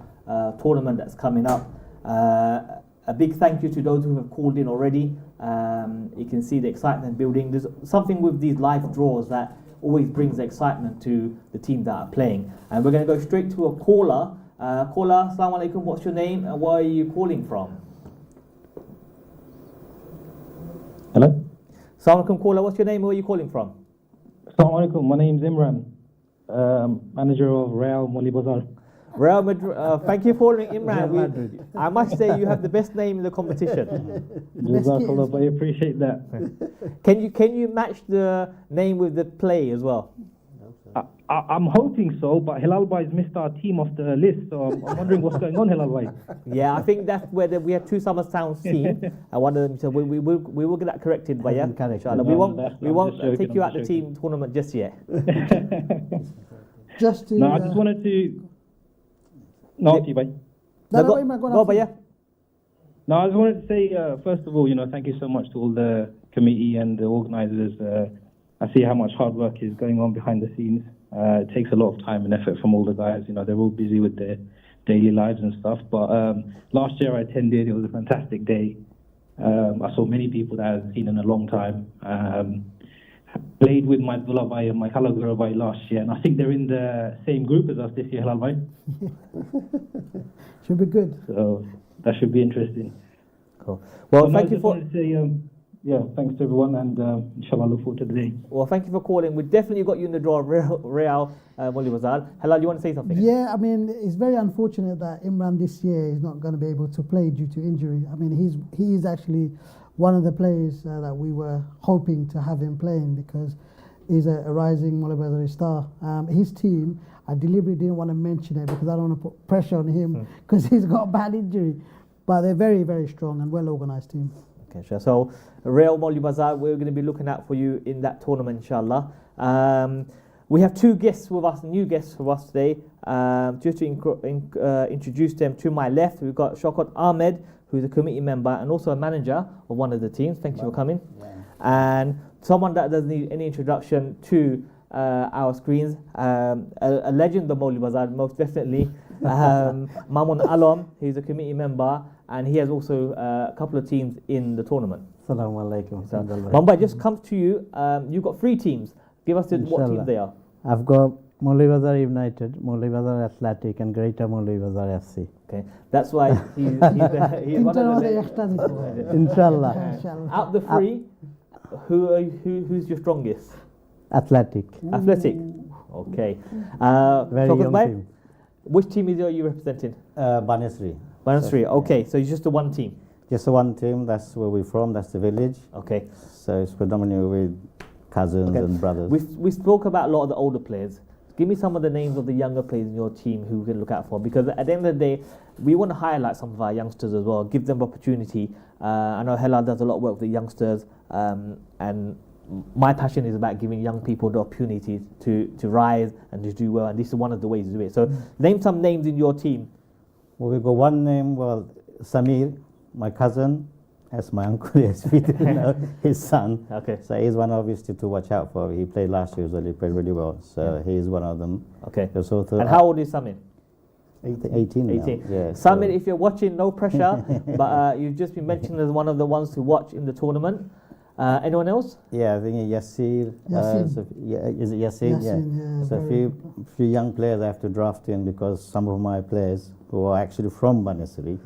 tournament that's coming up. A big thank you to those who have called in already. You can see the excitement building. There's something with these live draws that always brings excitement to the team that are playing. And we're going to go straight to a caller. Caller, assalamu alaikum, what's your name and where are you calling from? Hello? Assalamu alaikum, caller, what's your name and where are you calling from? Assalamu alaikum, my name's Imran, manager of Real Moulvibazar. Real Madrid, thank you for calling Imran. I must say you have the best name in the competition. Jazakallah, I appreciate that. Can you match the name with the play as well? I'm hoping so, but Hilal Bhai's missed our team off the list, so I'm wondering what's going on, Hilal Bhai. Yeah, I think that's where we have two Summer Sounds team, and one of them. So we will get that corrected, but yeah, inshallah. We won't take you out the team tournament just yet. Just to. No, I just wanted to. No, go, yeah. No, I just wanted to say, first of all, thank you so much to all the committee and the organisers. I see how much hard work is going on behind the scenes. It takes a lot of time and effort from all the guys. They're all busy with their daily lives and stuff. But last year I attended. It was a fantastic day. I saw many people that I hadn't seen in a long time. Played with my Abdullah Bhai and my Halagura Bhai last year, and I think they're in the same group as us this year, Halal Bhai. Should be good. So that should be interesting. Cool. Well, so thank you for. Thanks to everyone, and inshallah, look forward to the day. Well, thank you for calling. We definitely got you in the draw, Real Moulvibazar. Halal, you want to say something? Yeah, I mean, it's very unfortunate that Imran this year is not going to be able to play due to injury. I mean, he is actually one of the players that we were hoping to have him playing because he's a rising Moulvibazar star. His team, I deliberately didn't want to mention it because I don't want to put pressure on him because he's got a bad injury. But they're very, very strong and well-organised team. Okay, sure. So, Real Moulvibazar, we're going to be looking out for you in that tournament, inshallah. We have two guests with us, new guests with us today. Just to introduce them, to my left, we've got Abdal Ahmed, who's a committee member and also a manager of one of the teams. Thank you for coming. Yeah. And someone that doesn't need any introduction to our screens, a legend of Moulvibazar, most definitely. Mamun Alam, he's a committee member, and he has also a couple of teams in the tournament. Assalamu alaikum. Mumbai, just comes to you. You've got three teams. Give us what teams they are. I've got Moulvibazar United, Moulvibazar Athletic, and Greater Moulvibazar FC. Okay, that's why he's one of the Inshallah. Out the three, who's your strongest? Athletic. Athletic. Okay. Very young team. Which team are you representing? Banesri. Banesri. Okay, so it's just the one team. Just the one team. That's where we're from. That's the village. Okay. So it's predominantly with cousins and brothers. We spoke about a lot of the older players. Give me some of the names of the younger players in your team who we can look out for, because at the end of the day, we want to highlight some of our youngsters as well, give them opportunity. I know Helal does a lot of work with the youngsters, and my passion is about giving young people the opportunity to rise and to do well, and this is one of the ways to do it. So name some names in your team. Well, we got one name, Samir, my cousin. That's my uncle, his son. Okay. So he's one obviously to watch out for. He played last year, so he played really well. So he's one of them. Okay. And how old is Samir? 18 now. 18. Yeah, Samir, if you're watching, no pressure, but you've just been mentioned as one of the ones to watch in the tournament. Anyone else? Yeah, I think Yassir. Is it Yassir? Yeah. So a few young players I have to draft in because some of my players who are actually from Banesri,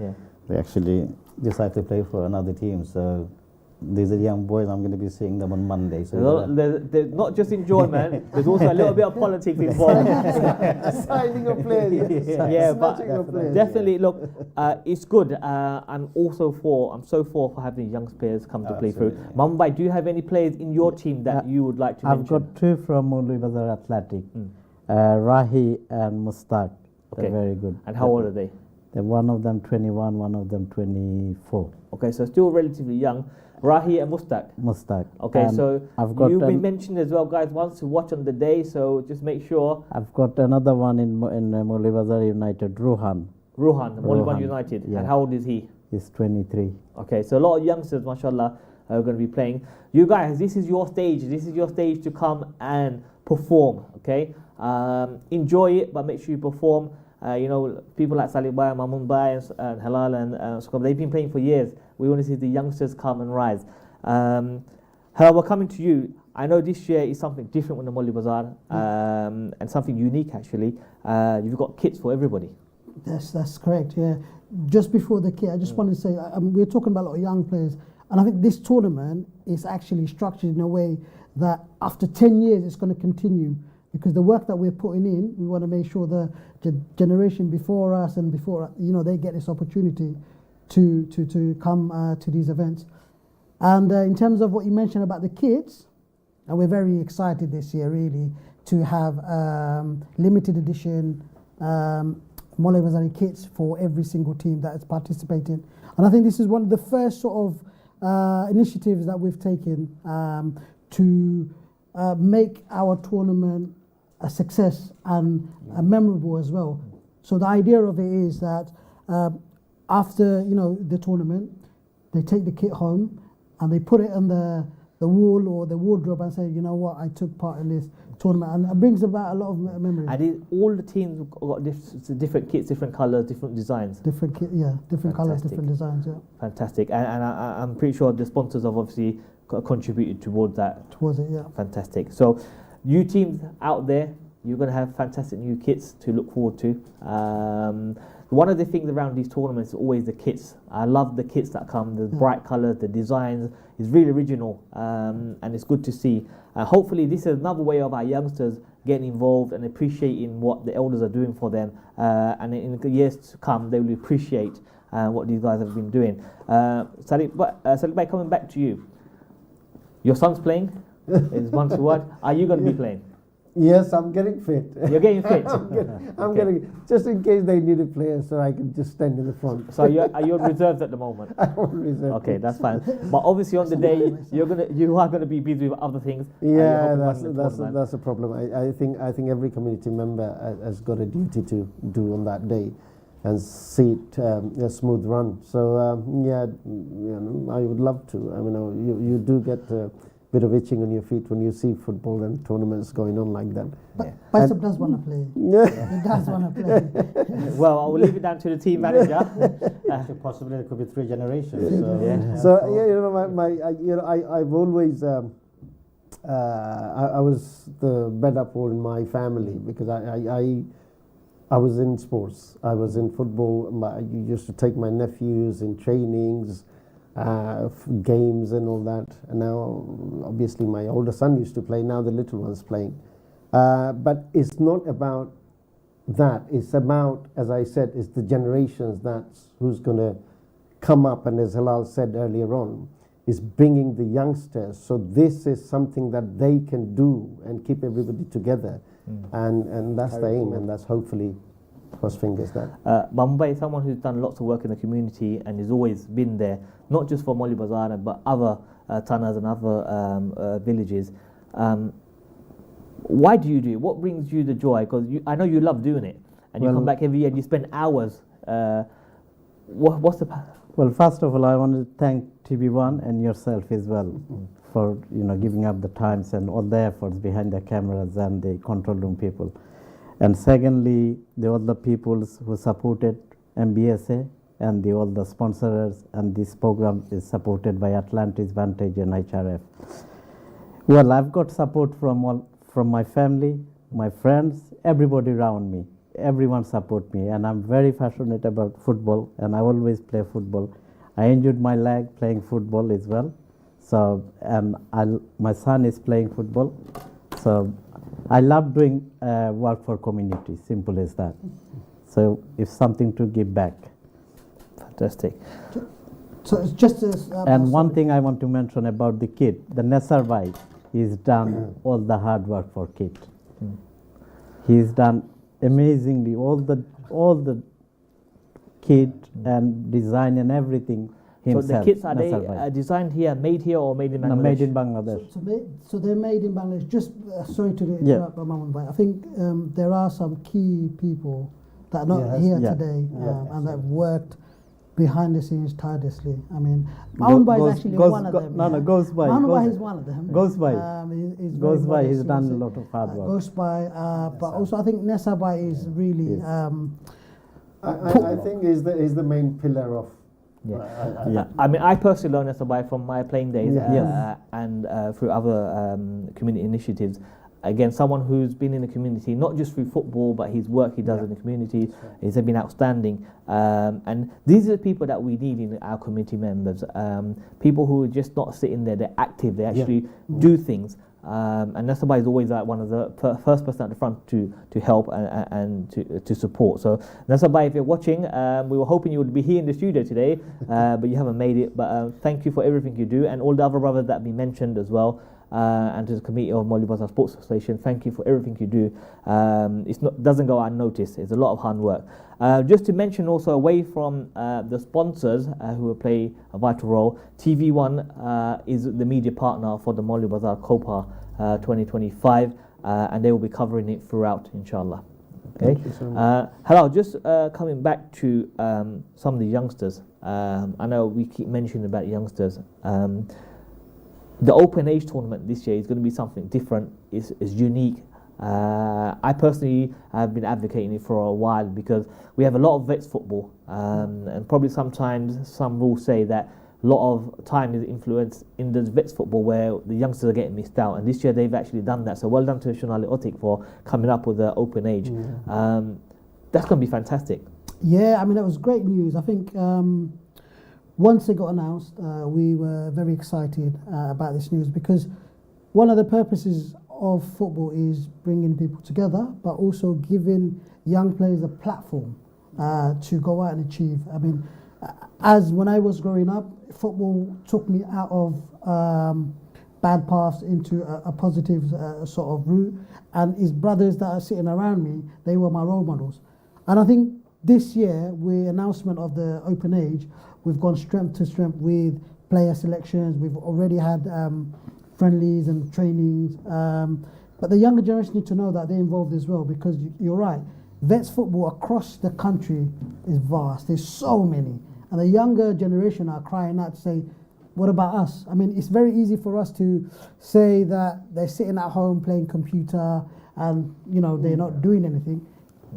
they actually decide to play for another team. So these are young boys. I'm going to be seeing them on Monday. So there's not just enjoyment. There's also a little bit of politics involved. Signing of players. Yeah, but definitely look, it's good. I'm so for having young players come to play through. Mumbai, do you have any players in your team that you would like to mention? I've got two from Moulvibazar Athletic, Rahi and Mustaq. They're very good. And how old are they? One of them 21, one of them 24. Okay, so still relatively young. Rahi and Mustaq. Mustaq. Okay, and so you've been mentioned as well, guys, once to watch on the day, so just make sure. I've got another one in Moulvibazar United, Ruhan. Moulvibazar United. Yeah. And how old is he? He's 23. Okay, so a lot of youngsters, mashallah. are going to be playing. You guys, this is your stage. This is your stage to come and perform. Okay, enjoy it, but make sure you perform. You know, people like Salih Bhai, Mamun Bhai, and Halal and Sukab, they've been playing for years. We want to see the youngsters come and rise. Halal, we're coming to you. I know this year is something different with the Moulvibazar, and something unique actually. You've got kits for everybody. That's correct, yeah. Just before the kit, I just wanted to say, we're talking about a lot of young players, and I think this tournament is actually structured in a way that after 10 years it's going to continue, because the work that we're putting in, we want to make sure the generation before us and before, you know, they get this opportunity to come to these events. And in terms of what you mentioned about the kids, and we're very excited this year really to have limited edition Moulvibazar kits for every single team that is participating. And I think this is one of the first sort of initiatives that we've taken to make our tournament a success and memorable as well. So the idea of it is that after, you know, the tournament, they take the kit home and they put it on the wall or the wardrobe and say, you know what, I took part in this tournament, and it brings about a lot of memories. And all the teams got different kits, different colours, different designs. Different colours, different designs. Yeah. Fantastic, and I'm pretty sure the sponsors have obviously contributed towards that. Towards it, yeah. Fantastic. So, you teams out there, you're going to have fantastic new kits to look forward to. One of the things around these tournaments is always the kits. I love the kits that come, the bright colours, the designs. It's really original, and it's good to see. Hopefully this is another way of our youngsters getting involved and appreciating what the elders are doing for them, and in the years to come they will appreciate what these guys have been doing. Salih Bhai, coming back to you. Your son's playing. Is one to what? Are you going to be playing? Yes, I'm getting fit. You're getting fit? I'm getting, just in case they need a player so I can just stand in the front. So are you on reserves at the moment? I'm on reserve. Okay, that's fine. But obviously on the day you are gonna be busy with other things. Yeah, that's a problem. I think every community member has got a duty to do on that day and see it a smooth run. So yeah, you know, I would love to. I mean, you do get bit of itching on your feet when you see football and tournaments going on like that. But Paisap does want to play. Yeah. He does want to play. Well, I will leave it down to the team manager. Possibly it could be 3 generations. So yeah, you know, I've always I was the bedapple in my family because I was in sports. I was in football. I used to take my nephews in trainings, games and all that. And now, obviously, my older son used to play. Now the little one's playing. But it's not about that. It's about, as I said, it's the generations that's who's going to come up. And as Halal said earlier on, is bringing the youngsters. So this is something that they can do and keep everybody together. And that's the aim, and that's hopefully, cross fingers, that. Mumbai is someone who's done lots of work in the community and has always been there, not just for Moulvibazar but other tanas and other villages. Why do you do it? What brings you the joy? Because I know you love doing it, and you come back every year and you spend hours. What's the... Well, first of all, I want to thank TV1 and yourself as well for giving up the times and all the efforts behind the cameras and the control room people. And secondly, all the people who supported MBSA and all the sponsors, and this program is supported by Atlantis, Vantage and HRF. Well, I've got support from my family, my friends, everybody around me. Everyone support me, and I'm very passionate about football, and I always play football. I injured my leg playing football as well. So, and my son is playing football. So, I love doing work for community, simple as that. So, it's something to give back. Fantastic. So, it's just and one thing I want to mention about the kid, the Nasser Bhai, he's done all the hard work for kid. He's done amazingly all the kit and design and everything himself. So the kits, are they designed here, made here, or made in Bangladesh? No, made in Bangladesh. So they're made in Bangladesh. Just sorry to interrupt, I think there are some key people that are not here today and that have worked behind the scenes tirelessly. I mean, Moulvibazar is actually one of them. Goes by. Moulvibazar is one of them. Goes by. Goes by. He's done a lot of hard work. Goes by, but also I think Nesabai is really. I think he's the main pillar of. I mean, I personally learned Nesabai from my playing days and through other community initiatives. Again, someone who's been in the community, not just through football, but his work he does in the community has been outstanding. And these are the people that we need in our community members. People who are just not sitting there, they're active, they actually do things. And Nesabai is always one of the first person at the front to help and to support. So Nesabai, if you're watching, we were hoping you would be here in the studio today, but you haven't made it. But thank you for everything you do, and all the other brothers that we mentioned as well. And to the committee of Moulvibazar Sports Association, thank you for everything you do. Doesn't go unnoticed. It's a lot of hard work. Just to mention also, away from the sponsors who will play a vital role, TV1 is the media partner for the Moulvibazar Copa 2025, and they will be covering it throughout, inshallah. Okay. Thank you so much. Hello, just coming back to some of the youngsters. I know we keep mentioning about youngsters. The Open Age tournament this year is going to be something different. It's unique. I personally have been advocating it for a while because we have a lot of vets football, and probably sometimes some will say that a lot of time is influenced in the vets football where the youngsters are getting missed out, and this year they've actually done that. So well done to Shonali Otik for coming up with the Open Age. That's going to be fantastic. Yeah, I mean, that was great news. I think once it got announced, we were very excited about this news because one of the purposes of football is bringing people together, but also giving young players a platform to go out and achieve. I mean, as when I was growing up, football took me out of bad paths into a positive sort of route, and his brothers that are sitting around me, they were my role models. And I think this year, with announcement of the Open Age, we've gone strength to strength with player selections. We've already had friendlies and trainings. But the younger generation need to know that they're involved as well, because you're right. Vets football across the country is vast. There's so many. And the younger generation are crying out to say, what about us? I mean, it's very easy for us to say that they're sitting at home playing computer and, you know, they're not doing anything.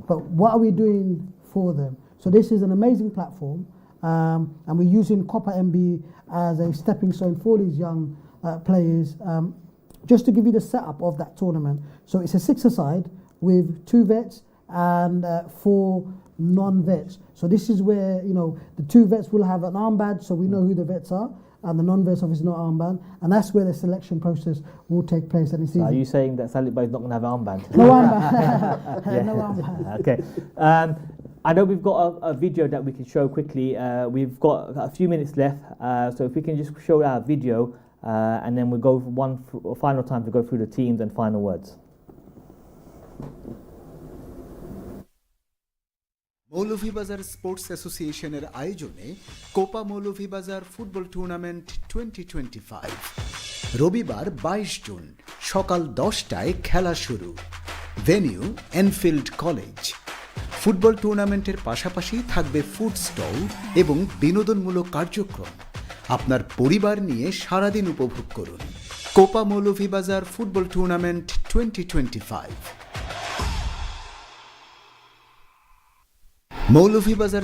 But what are we doing for them? So this is an amazing platform. And we're using Copa MB as a stepping stone for these young players. Just to give you the setup of that tournament. So it's a six-a-side with 2 vets and 4 non-vets. So this is where, you know, the 2 vets will have an armband, so we know who the vets are, and the non-vets obviously not armband, and that's where the selection process will take place. And it's easy. Are you saying that Salib is not going to have an armband? No armband. No armband. Okay. I know we've got a video that we can show quickly. We've got a few minutes left, so if we can just show our video, and then we'll go for one final time to go through the teams and final words. Moulvibazar sports অ্যাসোসিয়েশনের আয়োজনে Copa Moulvibazar football tournament 2025 রবিবার 22 June সকাল 10টায় খেলা শুরু। Venue Enfield college. Football টুর্নামেন্টের পাশাপাশি থাকবে food stall এবং বিনোদনমূলক কার্যক্রম। আপনার পরিবার নিয়ে সারাদিন উপভোগ করুন Copa Moulvibazar football tournament 2025। Moulvibazar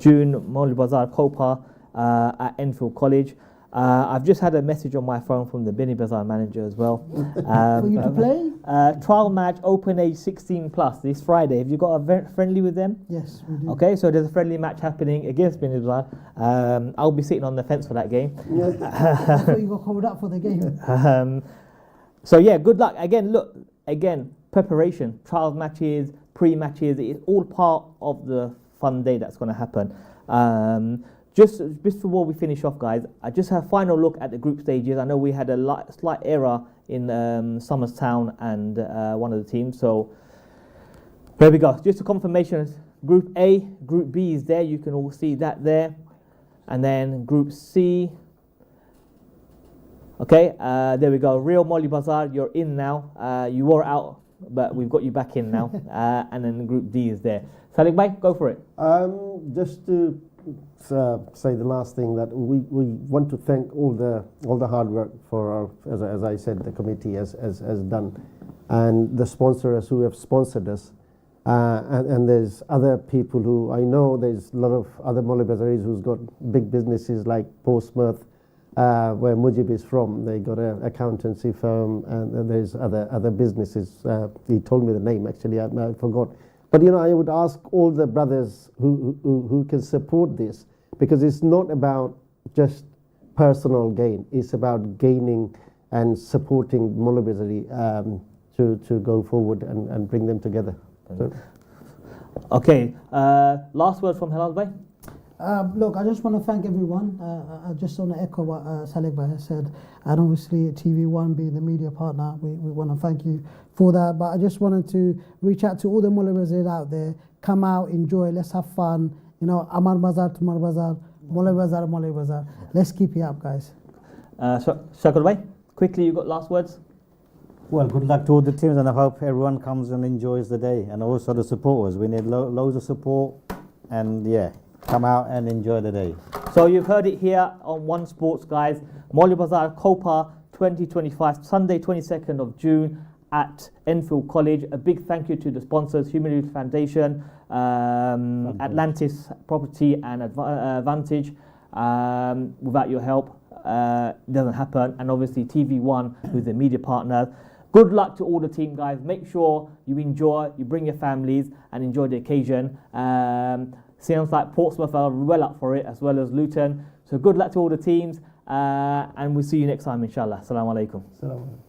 June Moulvibazar Copa at Enfield College. I've just had a message on my phone from the Bini Bazaar manager as well. For you to play? Trial match, open age 16 plus this Friday. Have you got a friendly with them? Yes, we do. Okay, so there's a friendly match happening against Bini Bazaar. I'll be sitting on the fence for that game. I thought you got called up for the game. So yeah, good luck. Again, preparation, trial matches, pre-matches, it's all part of the fun day that's going to happen. Just before we finish off, guys, I just have a final look at the group stages. I know we had a slight error in Somers Town and one of the teams, so there we go. Just a confirmation, Group A, Group B is there, you can all see that there. And then Group C, okay, there we go. Real Moulvibazar, you're in now. You were out but we've got you back in now. And then Group D is there. Salik Bhai, go for it. Just to say the last thing, that we want to thank all the hard work for our, as I said, the committee has done, and the sponsors who have sponsored us. And there's other people who I know, there's a lot of other Moulvibazaris who's got big businesses like Portsmouth, where Mujib is from. They got an accountancy firm, and there's other businesses. He told me the name, actually, I forgot. But you know, I would ask all the brothers who can support this, because it's not about just personal gain. It's about gaining and supporting Moulvibazari to go forward and bring them together. So. Okay, last word from Halal Bhai. Look, I just want to thank everyone. I just want to echo what Salik Bhai has said, and obviously TV1 being the media partner, we want to thank you for that. But I just wanted to reach out to all the Moulvibazaris out there. Come out, enjoy, let's have fun. You know, Amar Bazar, Tumar Bazar, Moulvibazar. Let's keep it up, guys. Shakir Bhai, quickly, you got last words? Well, good luck to all the teams, and I hope everyone comes and enjoys the day, and also the supporters. We need loads of support, and yeah, come out and enjoy the day. So you've heard it here on One Sports, guys. Moulvibazar Copa 2025, Sunday 22nd of June at Enfield College. A big thank you to the sponsors, Humanity Foundation, Atlantis Property and Advantage. Without your help, it doesn't happen. And obviously TV1, who's the media partner. Good luck to all the team, guys. Make sure you enjoy, you bring your families and enjoy the occasion. Seems like Portsmouth are well up for it, as well as Luton. So good luck to all the teams, and we'll see you next time, inshallah. Assalamu alaikum.